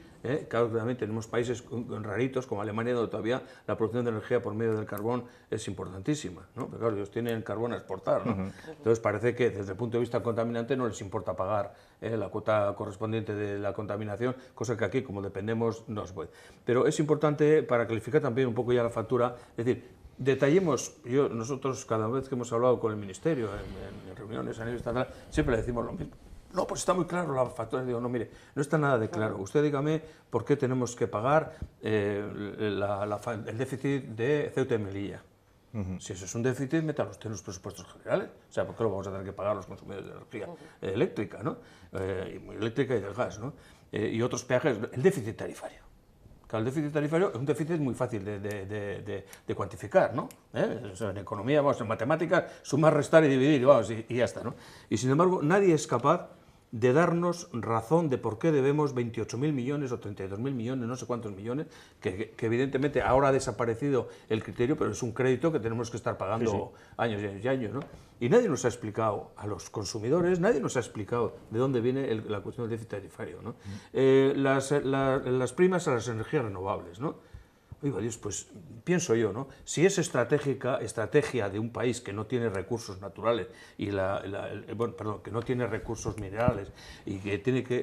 Claro, también tenemos países raritos como Alemania, donde todavía la producción de energía por medio del carbón es importantísima, ¿no? Pero claro, ellos tienen carbón a exportar, ¿no? Entonces parece que desde el punto de vista contaminante no les importa pagar la cuota correspondiente de la contaminación, cosa que aquí, como dependemos, no se puede. Pero es importante, para calificar también un poco ya la factura, es decir, detallemos, nosotros cada vez que hemos hablado con el Ministerio, en reuniones a nivel estatal, siempre le decimos lo mismo. No, pues está muy claro la factura. Digo, no, mire, no está nada de claro. Usted dígame por qué tenemos que pagar el déficit de Ceuta y Melilla. Si eso es un déficit, métalo usted en los presupuestos generales. O sea, ¿por qué lo vamos a tener que pagar los consumidores de energía eléctrica, ¿no? Eléctrica y del gas, ¿no? Y otros peajes, el déficit tarifario. Claro, el déficit tarifario es un déficit muy fácil de cuantificar, ¿no? O sea, en economía, vamos, en matemáticas, sumar, restar y dividir, vamos, y ya está, ¿no? Y sin embargo, nadie es capaz de darnos razón de por qué debemos 28.000 millones o 32.000 millones, no sé cuántos millones, que evidentemente ahora ha desaparecido el criterio, pero es un crédito que tenemos que estar pagando años y años y años, ¿no? Y nadie nos ha explicado, a los consumidores, nadie nos ha explicado de dónde viene la cuestión del déficit tarifario, ¿no? Las primas a las energías renovables, ¿no? Oiga, Dios, pues pienso yo, ¿no? Si es estrategia de un país que no tiene recursos naturales y que no tiene recursos minerales y que tiene que,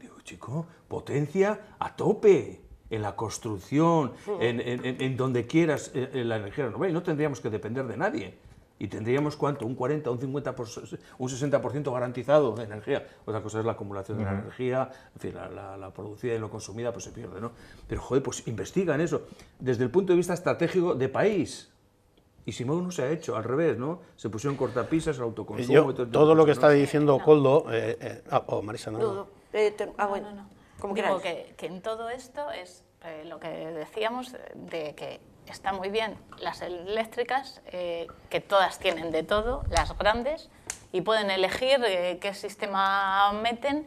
digo, chico, potencia a tope en la construcción, en donde quieras la energía renovable, y no tendríamos que depender de nadie. Y tendríamos, ¿cuánto? Un 40, un 50%, un 60% garantizado de energía. Otra cosa es la acumulación de la energía, en fin, la producida y no consumida pues se pierde, ¿no? Pero, joder, pues investiga en eso, desde el punto de vista estratégico de país. Y si no se ha hecho, al revés, ¿no? Se pusieron cortapisas, el autoconsumo... todo lo que está diciendo Koldo... Marisa, no. Bueno, como digo que en todo esto es lo que decíamos de que está muy bien las eléctricas, que todas tienen de todo, las grandes, y pueden elegir qué sistema meten,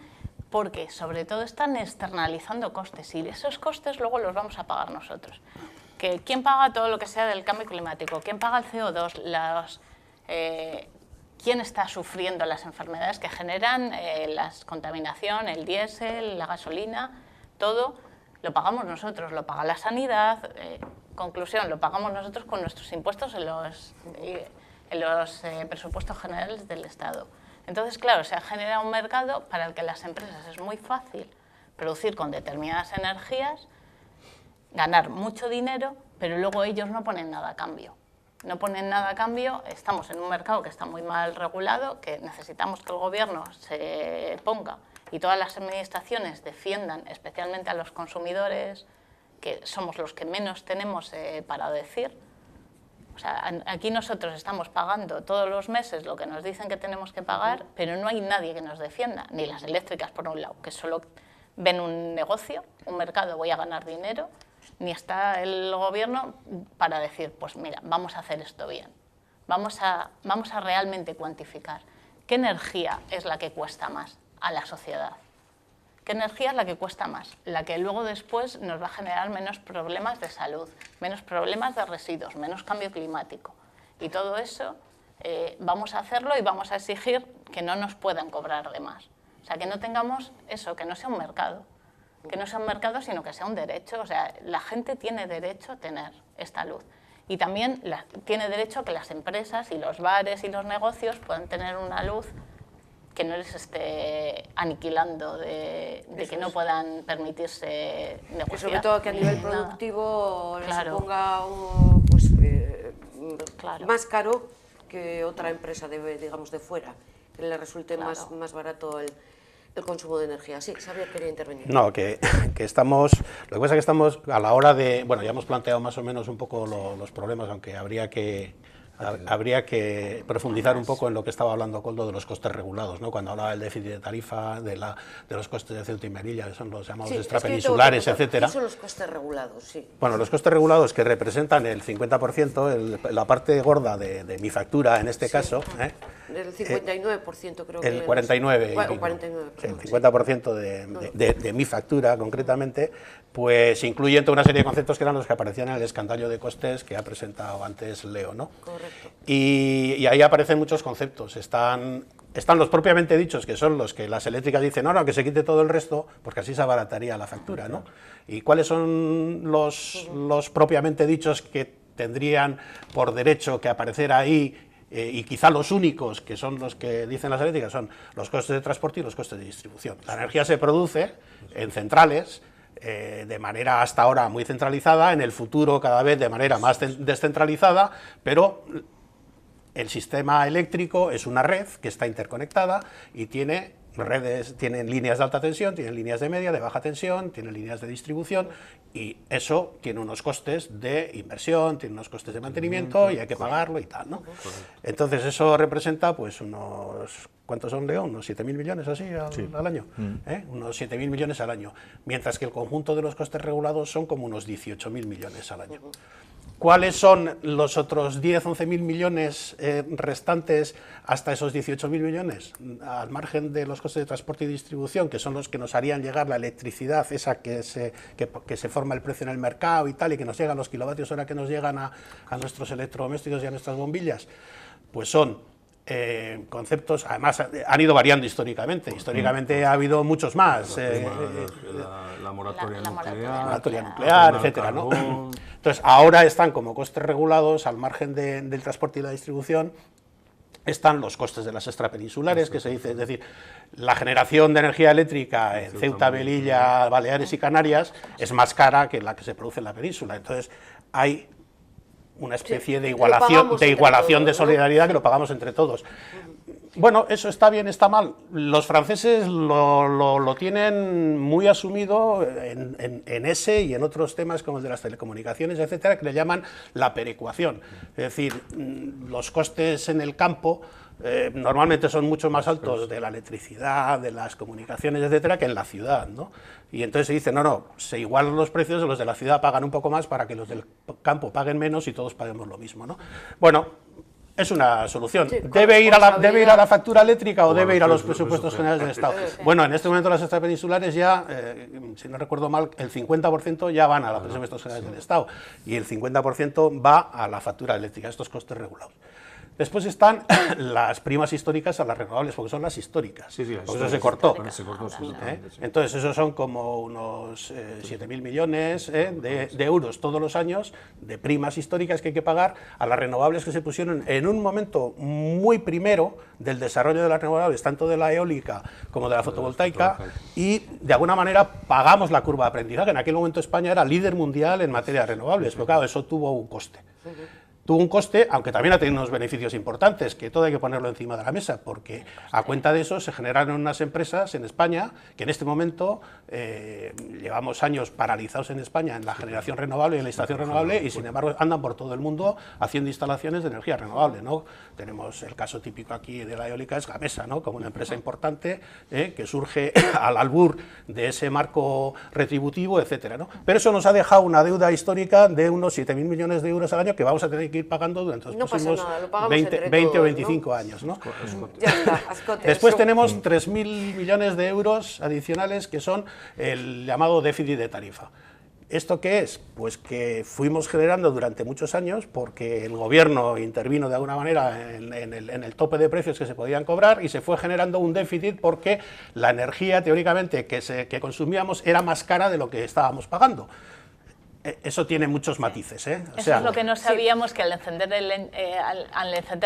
porque sobre todo están externalizando costes, y esos costes luego los vamos a pagar nosotros. ¿Quién paga todo lo que sea del cambio climático? ¿Quién paga el CO2? ¿Quién está sufriendo las enfermedades que generan la contaminación, el diésel, la gasolina? Todo lo pagamos nosotros, lo paga la sanidad. Conclusión, lo pagamos nosotros con nuestros impuestos en los presupuestos generales del Estado. Entonces, claro, se ha generado un mercado para el que las empresas es muy fácil producir con determinadas energías, ganar mucho dinero, pero luego ellos no ponen nada a cambio. No ponen nada a cambio, estamos en un mercado que está muy mal regulado, que necesitamos que el gobierno se ponga y todas las administraciones defiendan especialmente a los consumidores, que somos los que menos tenemos para decir. O sea, aquí nosotros estamos pagando todos los meses lo que nos dicen que tenemos que pagar, pero no hay nadie que nos defienda, ni las eléctricas por un lado, que solo ven un negocio, un mercado, voy a ganar dinero, ni está el gobierno para decir, pues mira, vamos a hacer esto bien, vamos a realmente cuantificar qué energía es la que cuesta más a la sociedad. ¿Qué energía es la que cuesta más? La que luego después nos va a generar menos problemas de salud, menos problemas de residuos, menos cambio climático. Y todo eso vamos a hacerlo y vamos a exigir que no nos puedan cobrar de más. O sea, que no tengamos eso, que no sea un mercado. Que no sea un mercado, sino que sea un derecho. O sea, la gente tiene derecho a tener esta luz. Y también tiene derecho a que las empresas y los bares y los negocios puedan tener una luz que no les esté aniquilando, de que no puedan permitirse negociar. Y sobre todo que a nivel productivo les suponga más caro que otra empresa digamos de fuera, que le resulte más barato el consumo de energía. Sí, Xavier quería intervenir. No, que estamos... Lo que pasa es que estamos a la hora de... Bueno, ya hemos planteado más o menos un poco los problemas, aunque habría que Habría que profundizar un poco en lo que estaba hablando Koldo de los costes regulados, ¿no? Cuando hablaba del déficit de tarifa, de los costes de Ceuta y Melilla, que son los llamados extrapeninsulares, etcétera. ¿Qué son los costes regulados? Sí. Bueno, los costes regulados, que representan el 50%, la parte gorda de mi factura en este caso. El 59% creo que el 49%, bueno, 49%, el 50% de mi factura concretamente, pues incluyen toda una serie de conceptos que eran los que aparecían en el escandallo de costes que ha presentado antes Leo, ¿no? Correcto. Y ahí aparecen muchos conceptos. Están los propiamente dichos, que son los que las eléctricas dicen, no, que se quite todo el resto, porque así se abarataría la factura, ¿no? ¿Y cuáles son los propiamente dichos que tendrían por derecho que aparecer ahí? Y quizá los únicos, que son los que dicen las eléctricas, son los costes de transporte y los costes de distribución. La energía se produce en centrales, de manera hasta ahora muy centralizada, en el futuro cada vez de manera más descentralizada, pero el sistema eléctrico es una red que está interconectada y tiene redes, tienen líneas de alta tensión, tienen líneas de media, de baja tensión, tienen líneas de distribución, y eso tiene unos costes de inversión, tiene unos costes de mantenimiento y hay que pagarlo y tal, ¿no? Entonces eso representa pues unos, ¿cuántos son, Leo? Unos 7.000 millones así al año, unos 7.000 millones al año, mientras que el conjunto de los costes regulados son como unos 18.000 millones al año. ¿Cuáles son los otros 10, 11.000 millones restantes hasta esos 18.000 millones? Al margen de los costes de transporte y distribución, que son los que nos harían llegar la electricidad, esa que se forma el precio en el mercado y tal, y que nos llegan los kilovatios hora que nos llegan a nuestros electrodomésticos y a nuestras bombillas, pues son conceptos, además han ido variando históricamente. Históricamente ha habido muchos más. La moratoria nuclear, etcétera, ¿no? Entonces, ahora están como costes regulados, al margen del transporte y la distribución, están los costes de las extrapeninsulares, que se dice, es decir, la generación de energía eléctrica en Ceuta, Melilla, Baleares y Canarias es más cara que la que se produce en la península. Entonces, hay una especie de igualación de solidaridad, que lo pagamos entre todos. Bueno, eso está bien, está mal. Los franceses lo tienen muy asumido en ese y en otros temas como el de las telecomunicaciones, etcétera, que le llaman la perecuación. Es decir, los costes en el campo normalmente son mucho más altos de la electricidad, de las comunicaciones, etcétera, que en la ciudad, ¿no? Y entonces se dice, no, se igualan los precios, los de la ciudad pagan un poco más para que los del campo paguen menos y todos paguemos lo mismo, ¿no? Bueno, es una solución. Sí, ¿Debe ir a la factura eléctrica o debe ir a los presupuestos generales del Estado? Bueno, en este momento las extrapeninsulares ya, si no recuerdo mal, el 50% ya van a los presupuestos generales del Estado y el 50% va a la factura eléctrica, estos costes regulados. Después están las primas históricas a las renovables, porque son las históricas. Sí, porque eso se cortó. Entonces, esos son como unos 7.000 millones de euros todos los años de primas históricas que hay que pagar a las renovables, que se pusieron en un momento muy primero del desarrollo de las renovables, tanto de la eólica como de la fotovoltaica, y de alguna manera pagamos la curva de aprendizaje. En aquel momento España era líder mundial en materia de renovables, pero claro, eso tuvo un coste. Tuvo un coste, aunque también ha tenido unos beneficios importantes, que todo hay que ponerlo encima de la mesa, porque a cuenta de eso se generaron unas empresas en España que en este momento llevamos años paralizados en España en la generación renovable y en la instalación renovable, y sin embargo andan por todo el mundo haciendo instalaciones de energía renovable, ¿no? Tenemos el caso típico aquí de la eólica, es Gamesa, ¿no? Como una empresa importante que surge al albur de ese marco retributivo, etcétera, ¿no? Pero eso nos ha dejado una deuda histórica de unos 7.000 millones de euros al año que vamos a tener que ir pagando durante los próximos 20 o 25 años, ¿no? Ya está, Después tenemos 3.000 millones de euros adicionales que son el llamado déficit de tarifa. ¿Esto qué es? Pues que fuimos generando durante muchos años porque el gobierno intervino de alguna manera en el tope de precios que se podían cobrar y se fue generando un déficit porque la energía teóricamente que consumíamos era más cara de lo que estábamos pagando. Eso tiene muchos matices, ¿eh? O sea, eso es lo que no sabíamos, que al encender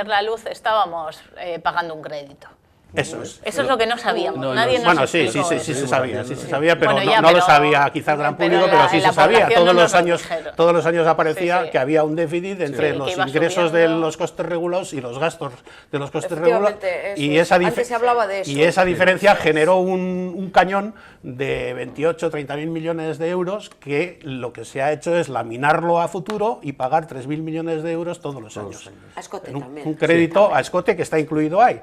la luz estábamos pagando un crédito. Eso es. Eso es lo que no sabíamos. No, Nadie nos Bueno, sí explicó se eso. sabía, pero Bueno, ya, no lo pero- sabía quizá el gran pero público, la- pero sí la se sabía. población no nos lo dijeron. Todos los años aparecía Sí, sí. que había un déficit entre Sí, los que iba ingresos de subiendo. los costes regulados y los gastos de los costes regulados. Efectivamente, Y eso esa, es. Antes se hablaba de eso. y esa diferencia generó un cañón de 28 o 30.000 millones de euros que lo que se ha hecho es laminarlo a futuro y pagar 3.000 millones de euros todos los años. A escote En también. un crédito a escote que está incluido ahí.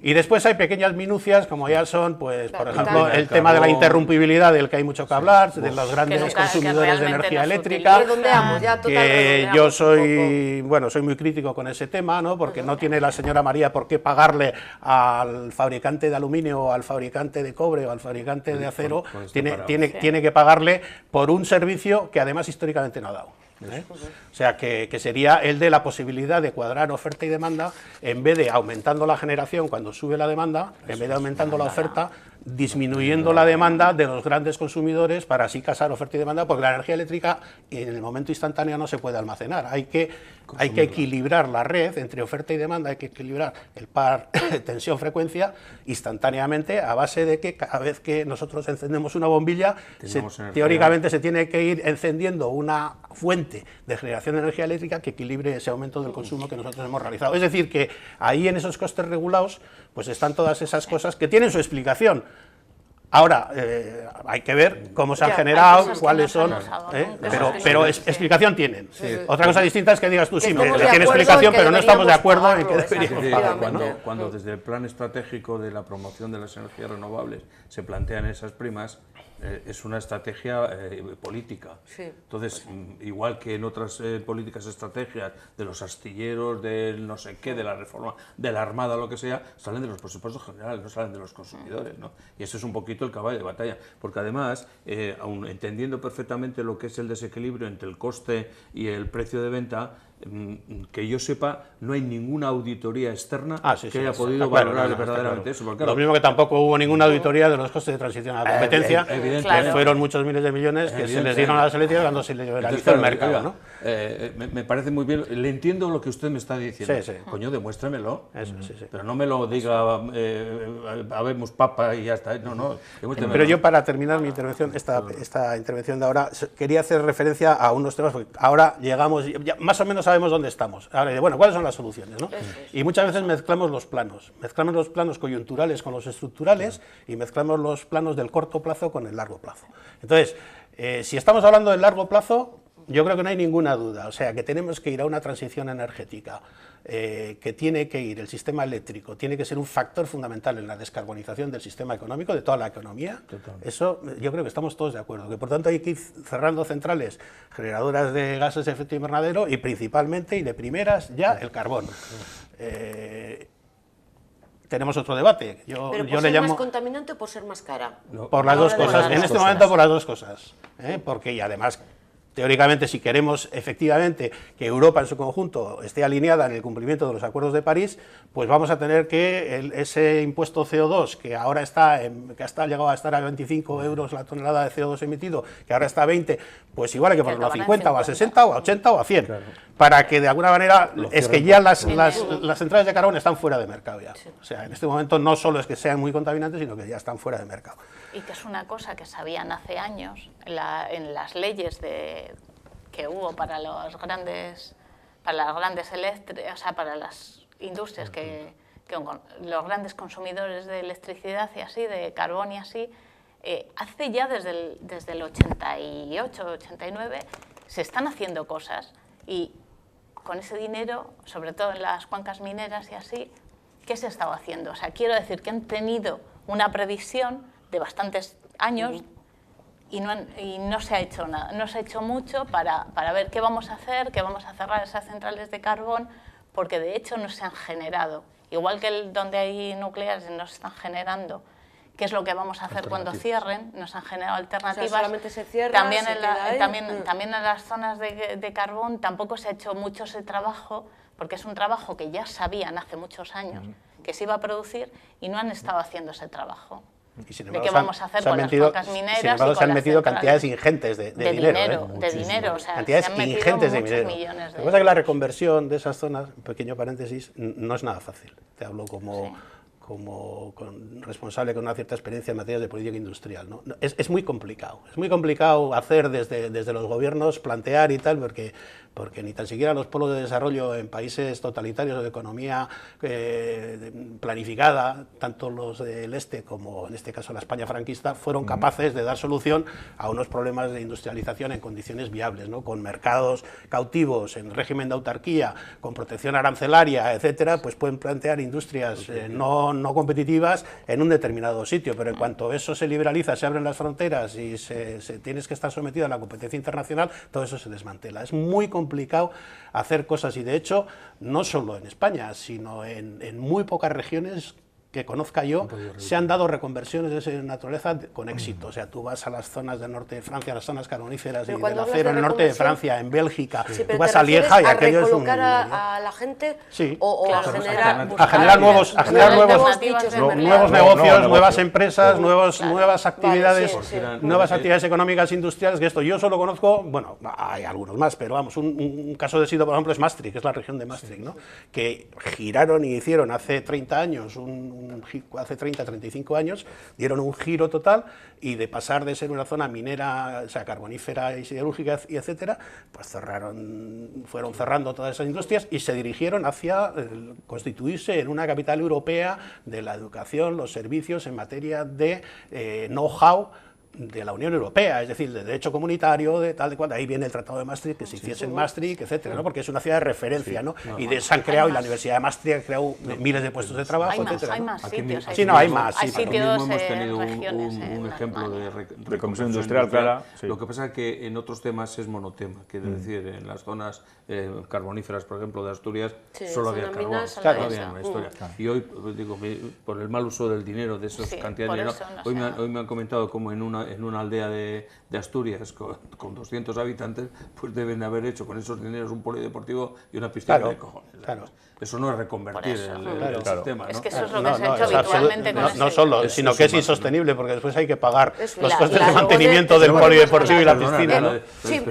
Y después hay pequeñas minucias, como ya son, pues, por Claro, ejemplo, claro. el tema de la interrumpibilidad, del que hay mucho que hablar, de los Que grandes nunca- que consumidores de realmente energía nos eléctrica. Redondeamos, ya total, Que redondeamos yo un soy, bueno, soy muy crítico con ese tema, ¿no? Porque no tiene la señora María por qué pagarle al fabricante de aluminio o al fabricante de cobre o al fabricante de acero, con esto tiene, parado. tiene que pagarle por un servicio que además históricamente no ha dado. ¿eh? O sea, que sería el de la posibilidad de cuadrar oferta y demanda, en vez de aumentando la generación cuando sube la demanda, en vez de aumentando la oferta, disminuyendo la demanda de los grandes consumidores para así casar oferta y demanda, porque la energía eléctrica en el momento instantáneo no se puede almacenar. Hay que equilibrar la red entre oferta y demanda, hay que equilibrar el par tensión-frecuencia instantáneamente, a base de que cada vez que nosotros encendemos una bombilla, Tengamos energía. teóricamente se tiene que ir encendiendo una fuente de generación de energía eléctrica que equilibre ese aumento del consumo que nosotros hemos realizado. Es decir, que ahí en esos costes regulados pues están todas esas cosas que tienen su explicación. Ahora, hay que ver cómo se han Ya, hay generado, cosas que cuáles no se son, han usado ¿eh? nunca. pero, Sí, pero sí, sí. explicación tienen. Otra cosa distinta es que digas tú, Que sí, estamos de tiene acuerdo explicación, en que pero no estamos de deberíamos acuerdo en que pagarlo, deberíamos exacto. pagarlo. ¿no? Efectivamente. Cuando desde el plan estratégico de la promoción de las energías renovables se plantean esas primas, es una estrategia política. Sí. Entonces, igual que en otras políticas estrategias de los astilleros, del no sé qué, de la reforma, de la Armada, lo que sea, salen de los presupuestos generales, no salen de los consumidores, ¿no? Y ese es un poquito el caballo de batalla, porque además, aun entendiendo perfectamente lo que es el desequilibrio entre el coste y el precio de venta, que yo sepa, no hay ninguna auditoría externa que haya podido valorar verdaderamente eso. Porque, claro, Lo mismo que tampoco hubo ninguna auditoría de los costes de transición a la competencia, evidente, que claro. fueron muchos miles de millones que se les dieron a las eléctricas cuando se liberalizó el mercado. ¿no? Me parece muy bien, le entiendo lo que usted me está diciendo. Sí, sí. Coño, demuéstremelo. Eso, sí, sí. Pero no me lo diga, habemos papa y ya está. No, no, demuéstremelo. Pero yo, para terminar mi intervención, esta intervención de ahora, quería hacer referencia a unos temas, porque ahora llegamos, ya más o menos sabemos dónde estamos. Ahora, bueno, ¿cuáles son las soluciones? ¿no? Y muchas veces mezclamos los planos coyunturales con los estructurales y mezclamos los planos del corto plazo con el largo plazo. Entonces, si estamos hablando del largo plazo, yo creo que no hay ninguna duda, o sea, que tenemos que ir a una transición energética, que tiene que ir, el sistema eléctrico tiene que ser un factor fundamental en la descarbonización del sistema económico, de toda la economía. Eso yo creo que estamos todos de acuerdo, que por tanto hay que ir cerrando centrales generadoras de gases de efecto invernadero y principalmente y de primeras ya el carbón. Tenemos otro debate. Pero por yo ser le llamo más contaminante o por ser más cara. por las dos Ahora cosas. las En dos este cosas. momento por las dos cosas. Porque y además, teóricamente, si queremos efectivamente que Europa en su conjunto esté alineada en el cumplimiento de los acuerdos de París, pues vamos a tener que ese impuesto CO2, que ahora que hasta llegado a estar a 25 euros la tonelada de CO2 emitido, que ahora está a 20, pues igual hay que ponerlo a 50 o a 60 o a 80 o a 100, para que de alguna manera, es que ya las centrales de carbón están fuera de mercado ya. O sea, en este momento no solo es que sean muy contaminantes, sino que ya están fuera de mercado. Y que es una cosa que sabían hace años en las leyes que hubo para las grandes eléctricas, o sea, para las industrias los grandes consumidores de electricidad y así, de carbón y así, hace ya desde el 88, 89, se están haciendo cosas y con ese dinero, sobre todo en las cuencas mineras y así, ¿qué se estaba haciendo? O sea, quiero decir que han tenido una previsión de bastantes años y no se ha hecho nada, no se ha hecho mucho para ver qué vamos a hacer, que vamos a cerrar esas centrales de carbón, porque de hecho no se han generado. Igual que donde hay nucleares no se están generando, ¿qué es lo que vamos a hacer cuando cierren? Nos han generado alternativas. O sea, solamente se cierra, también, se queda ahí. también en las zonas de carbón tampoco se ha hecho mucho ese trabajo, porque es un trabajo que ya sabían hace muchos años que se iba a producir y no han estado haciendo ese trabajo. Y sin ¿De embargo, qué vamos a hacer con las cuencas mineras? Sin embargo, y con se han las metido centrales? cantidades ingentes de dinero. De dinero, o sea, Cantidades se han metido ingentes de muchos dinero. millones Lo de que pasa es que la reconversión de esas zonas, un pequeño paréntesis, no es nada fácil. Te hablo como responsable con una cierta experiencia en materia de política industrial, ¿no? Es muy complicado hacer desde los gobiernos, plantear y tal, porque ni tan siquiera los polos de desarrollo en países totalitarios o de economía planificada, tanto los del este como en este caso la España franquista, fueron capaces de dar solución a unos problemas de industrialización en condiciones viables, ¿no? Con mercados cautivos, en régimen de autarquía, con protección arancelaria, etcétera, pues pueden plantear industrias no competitivas en un determinado sitio, pero en cuanto eso se liberaliza, se abren las fronteras y tienes que estar sometido a la competencia internacional, todo eso se desmantela. Es muy complicado hacer cosas y, de hecho, no solo en España, sino en muy pocas regiones que conozca yo, se han dado reconversiones de esa naturaleza con éxito. O sea, tú vas a las zonas del norte de Francia, a las zonas carboníferas y del acero en el norte de Francia, en Bélgica, tú vas a Lieja y aquello es un... a la gente sí, o claro, a generar nuevos negocios, nuevas empresas, nuevas actividades, nuevas actividades económicas industriales, que esto yo solo conozco, bueno, hay algunos más, pero vamos, un caso de éxito, por ejemplo, es Maastricht, que es la región de Maastricht, ¿no? Que giraron y hicieron hace 30 años hace 30, 35 años, dieron un giro total y de pasar de ser una zona minera, o sea, carbonífera y siderúrgica, y etcétera, pues fueron cerrando todas esas industrias y se dirigieron hacia constituirse en una capital europea de la educación, los servicios en materia de know-how de la Unión Europea, es decir, de derecho comunitario, de tal, de cual, ahí viene el Tratado de Maastricht, que se hiciese en Maastricht, etcétera, ¿no? Porque es una ciudad de referencia, ¿no? Y se han creado, y la Universidad de Maastricht ha creado miles de puestos de trabajo, etcétera. Hay más sitios. Sí, no, hay más. Hay Aquí sitios, mismo hemos tenido un ejemplo de reconversión industrial clara. Sí. Lo que pasa es que en otros temas es monotema, quiere decir, en las zonas carboníferas, por ejemplo, de Asturias, solo había carbón, no había una historia. Y hoy, digo, por el mal uso del dinero, de esas cantidades de dinero, hoy me han comentado como en una aldea de Asturias con 200 habitantes, pues deben haber hecho con esos dineros un polideportivo y una piscina de cojones. Claro. Eso no es reconvertir el sistema, ¿no? Es que eso es lo que se ha hecho habitualmente con no solo, sino que es insostenible, porque después hay que pagar los costes de mantenimiento del polideportivo y la piscina, ¿no? Sí,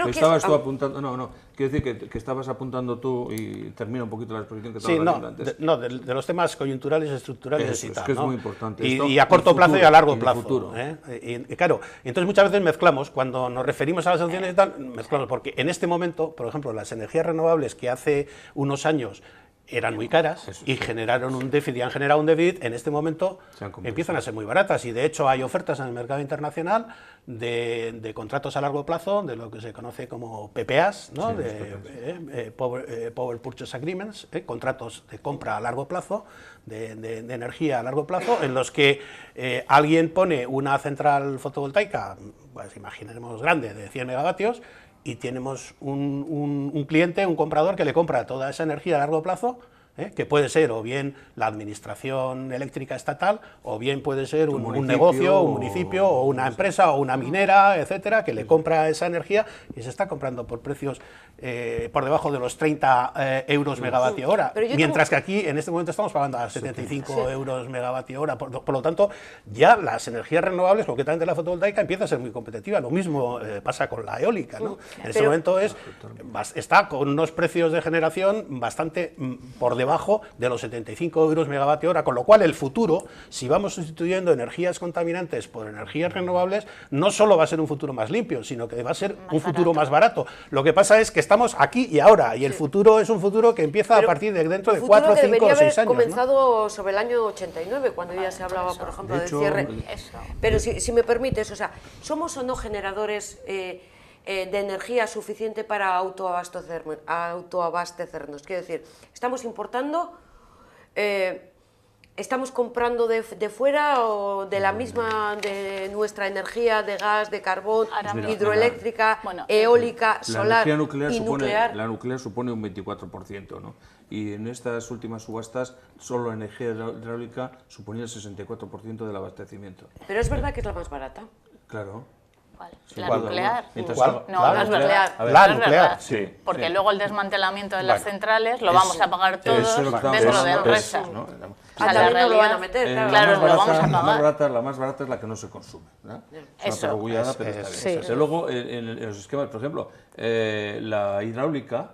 estabas tú apuntando, quiero decir que estabas apuntando tú, y termina un poquito la exposición que estabas haciendo antes. De los temas coyunturales, estructurales y tal, que es muy importante. Y a corto plazo y a largo plazo. Y claro, entonces muchas veces mezclamos, cuando nos referimos a las sanciones y tal, mezclamos, porque en este momento, por ejemplo, las energías renovables que hace unos años eran muy caras y generaron un déficit, y han generado un déficit, en este momento empiezan a ser muy baratas, y de hecho hay ofertas en el mercado internacional de contratos a largo plazo, de lo que se conoce como PPAs, ¿no? Power Purchase Agreements, contratos de compra a largo plazo, de energía a largo plazo, en los que alguien pone una central fotovoltaica, pues imaginemos grande, de 100 megavatios, y tenemos un cliente, un comprador que le compra toda esa energía a largo plazo, que puede ser o bien la administración eléctrica estatal, o bien puede ser un negocio, un municipio, o una empresa, o una minera, etcétera, que le compra esa energía y se está comprando por precios por debajo de los 30 euros megavatio hora, mientras que aquí en este momento estamos pagando a 75 euros megavatio hora, por lo tanto ya las energías renovables, concretamente la fotovoltaica, empieza a ser muy competitiva. Lo mismo pasa con la eólica, ¿no? En este momento está con unos precios de generación bastante por debajo de los 75 euros megavatio hora, con lo cual el futuro, si vamos sustituyendo energías contaminantes por energías renovables, no solo va a ser un futuro más limpio, sino que va a ser un futuro más barato. Lo que pasa es que estamos aquí y ahora, y el futuro es un futuro que empieza a partir de dentro de 4, 5 o 6 años. Comenzado sobre el año 89, cuando ya se hablaba, por ejemplo, del cierre. Pero si me permites, o sea, ¿somos o no generadores de energía suficiente para autoabastecernos? Quiero decir, ¿estamos importando? ¿Estamos comprando de fuera o de la misma, de nuestra energía de gas, de carbón, hidroeléctrica, eólica, solar y nuclear? La nuclear supone un 24%, ¿no? Y en estas últimas subastas solo la energía hidráulica suponía el 64% del abastecimiento. Pero es verdad que es la más barata. Claro. ¿Cuál? ¿La nuclear? No, la nuclear. La nuclear, sí. Porque luego el desmantelamiento de las centrales lo vamos a pagar todos dentro del RESA. También no lo van a meter, claro, lo vamos a pagar. La más barata es la que no se consume, ¿no? Es una perrugullada, pero está bien. Sí. Luego, en los esquemas, por ejemplo, la hidráulica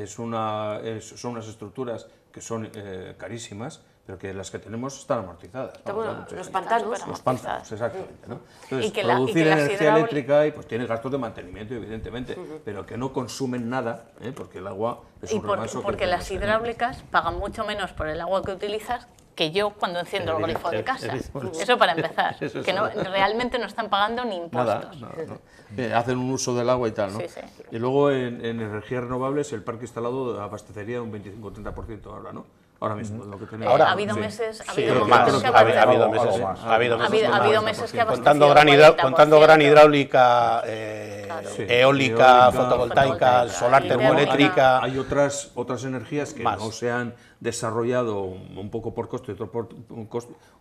son unas estructuras que son carísimas, pero que las que tenemos están amortizadas. Los pantanos. Los pantanos, exactamente, ¿no? Entonces, Y que producir las energía eléctrica pues tiene gastos de mantenimiento, evidentemente, pero que no consumen nada, porque el agua es un remanso. Porque las hidráulicas pagan mucho menos por el agua que utilizas que yo cuando enciendo el grifo de casa. Eso para empezar, que realmente no están pagando ni impuestos. Nada. Hacen un uso del agua y tal, ¿no? Sí, sí. Y luego en energías renovables el parque instalado abastecería un 25-30% ahora, ¿no? Ahora mismo, lo que tenemos. Ha habido meses, ha habido meses que contando gran hidráulica, eólica, fotovoltaica, solar termoeléctrica. Hay otras energías que no se han desarrollado un poco por costo y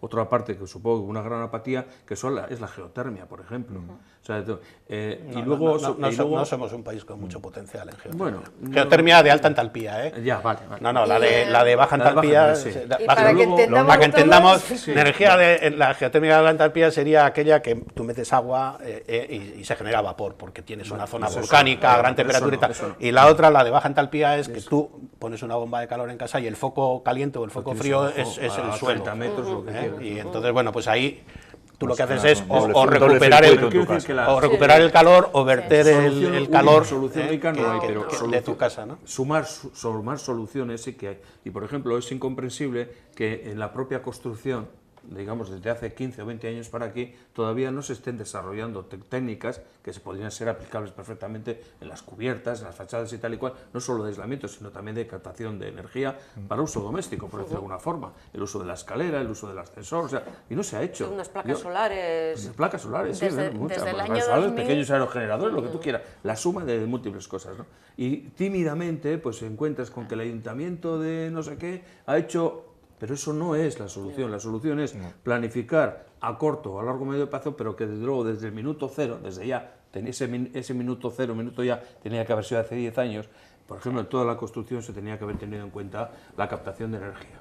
otra parte que supongo una gran apatía, que es la geotermia, por ejemplo. O sea, no somos un país con mucho potencial en geotermia. Bueno, geotermia de alta entalpía, ¿eh? Ya, vale. La de baja entalpía. Para que entendamos, la geotermia de alta entalpía sería aquella que tú metes agua y se genera vapor, porque tienes una zona volcánica, gran temperatura y tal. Y la otra, la de baja entalpía, es que tú pones una bomba de calor en casa y el foco caliente o el foco frío es el suelo. 30 metros, lo que quieras. Y entonces, bueno, pues ahí tú lo que haces es o recuperar el calor o verter el calor de tu casa, ¿no? Sumar soluciones sí que hay. Y, por ejemplo, es incomprensible que en la propia construcción, digamos, desde hace 15 o 20 años para aquí, todavía no se estén desarrollando técnicas que se podrían ser aplicables perfectamente en las cubiertas, en las fachadas y tal y cual, no solo de aislamiento, sino también de captación de energía para uso doméstico, por decirlo de alguna forma. El uso de la escalera, el uso del ascensor, o sea, y no se ha hecho. Unas placas solares. Placas solares, sí, muchas. Desde el año 2000... pequeños aerogeneradores, lo que tú quieras, la suma de múltiples cosas, ¿no? Y tímidamente, pues encuentras con que el ayuntamiento de no sé qué ha hecho... Pero eso no es la solución. La solución es planificar a corto o a largo medio plazo, pero que desde luego desde el minuto cero, desde ya, ese minuto cero, minuto ya, tenía que haber sido hace 10 años. Por ejemplo, en toda la construcción se tenía que haber tenido en cuenta la captación de energía,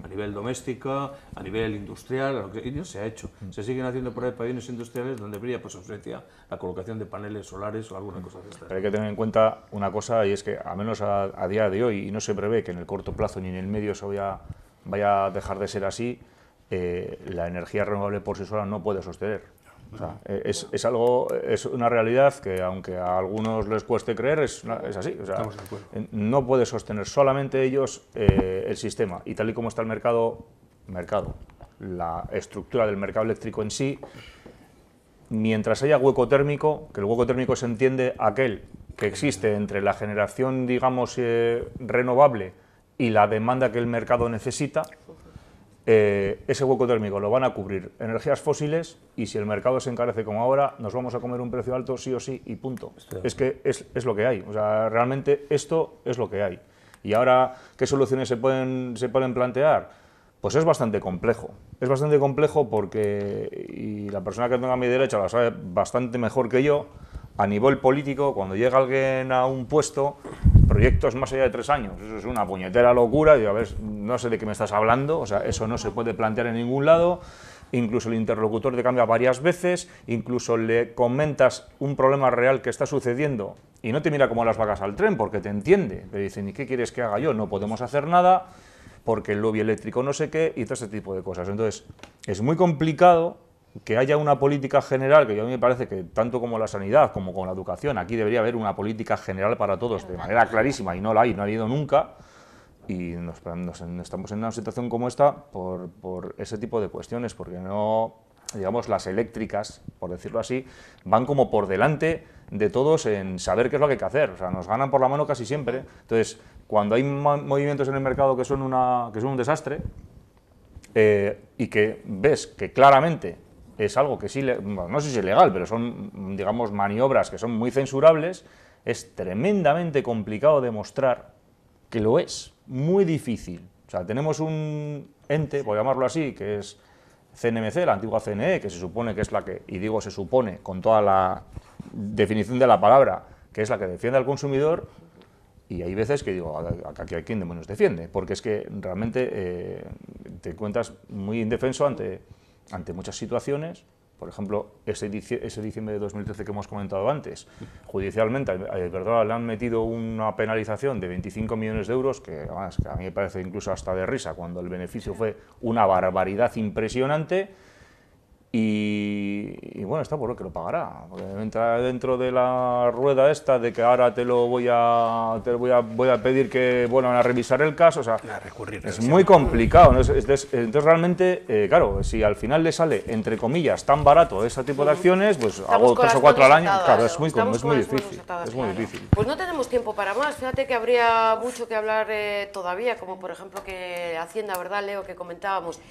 a nivel doméstico, a nivel industrial, y no se ha hecho. Se siguen haciendo por ahí pabellones industriales donde brilla pues ausencia la colocación de paneles solares o alguna cosa de estas. Pero hay que tener en cuenta una cosa, y es que, al menos a día de hoy, y no se prevé que en el corto plazo ni en el medio se vaya a dejar de ser así, la energía renovable por sí sola no puede sostener. O sea, es una realidad que, aunque a algunos les cueste creer, es así. O sea, no puede sostener solamente ellos el sistema. Y tal y como está el mercado, la estructura del mercado eléctrico en sí, mientras haya hueco térmico, que el hueco térmico se entiende aquel que existe entre la generación, digamos, renovable y la demanda que el mercado necesita, ese hueco térmico lo van a cubrir energías fósiles, y si el mercado se encarece como ahora, nos vamos a comer un precio alto sí o sí, y punto. Es que es lo que hay. O sea, realmente esto es lo que hay. Y ahora, ¿qué soluciones se pueden plantear? Pues es bastante complejo. Es bastante complejo porque, y la persona que tengo a mi derecha lo sabe bastante mejor que yo, a nivel político, cuando llega alguien a un puesto, proyectos más allá de 3 años, eso es una puñetera locura. Y a ver, no sé de qué me estás hablando, o sea, eso no se puede plantear en ningún lado. Incluso el interlocutor te cambia varias veces, incluso le comentas un problema real que está sucediendo y no te mira como las vacas al tren, porque te entiende. Te dicen, ¿y qué quieres que haga yo? No podemos hacer nada, porque el lobby eléctrico no sé qué, y todo ese tipo de cosas. Entonces, es muy complicado que haya una política general, que a mí me parece que tanto como la sanidad como con la educación, aquí debería haber una política general para todos, de manera clarísima, y no la hay, no ha habido nunca, y estamos en una situación como esta por ese tipo de cuestiones, porque no, digamos, las eléctricas, por decirlo así, van como por delante de todos en saber qué es lo que hay que hacer. O sea, nos ganan por la mano casi siempre. Entonces, cuando hay movimientos en el mercado que son un desastre, y que ves que claramente es algo que sí, bueno, no sé si es ilegal, pero son, digamos, maniobras que son muy censurables, es tremendamente complicado demostrar que lo es, muy difícil. O sea, tenemos un ente, por llamarlo así, que es CNMC, la antigua CNE, que se supone que es la que, y digo se supone con toda la definición de la palabra, que es la que defiende al consumidor, y hay veces que digo, ¿a quién demonios defiende? Porque es que realmente te encuentras muy indefenso ante muchas situaciones, Por ejemplo, ese diciembre de 2013 que hemos comentado antes, judicialmente a Iberdrola le han metido una penalización de 25 millones de euros, que además que a mí me parece incluso hasta de risa, cuando el beneficio fue una barbaridad impresionante. Y bueno, está por lo que lo pagará, porque entra dentro de la rueda esta de que ahora voy a pedir que vuelvan a revisar el caso, o sea, es muy complicado, ¿no? Entonces realmente, claro, si al final le sale, entre comillas, tan barato ese tipo de acciones, pues hago 3 o 4 al año, claro, es muy difícil, Pues no tenemos tiempo para más, fíjate que habría mucho que hablar todavía, como por ejemplo que Hacienda, ¿verdad, Leo?, que comentábamos.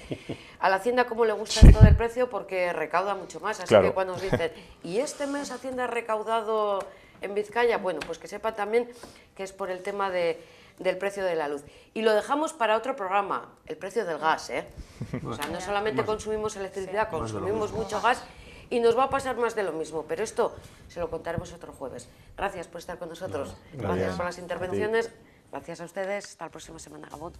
A la Hacienda cómo le gusta esto del precio, porque recauda mucho más, así que cuando nos dicen, ¿y este mes Hacienda ha recaudado en Vizcaya? Bueno, pues que sepan también que es por el tema del precio de la luz. Y lo dejamos para otro programa, el precio del gas, ¿eh? O sea, no solamente consumimos electricidad, consumimos mucho gas y nos va a pasar más de lo mismo, pero esto se lo contaremos otro jueves. Gracias por estar con nosotros, gracias por las intervenciones, gracias a ustedes, hasta la próxima semana, Gabón.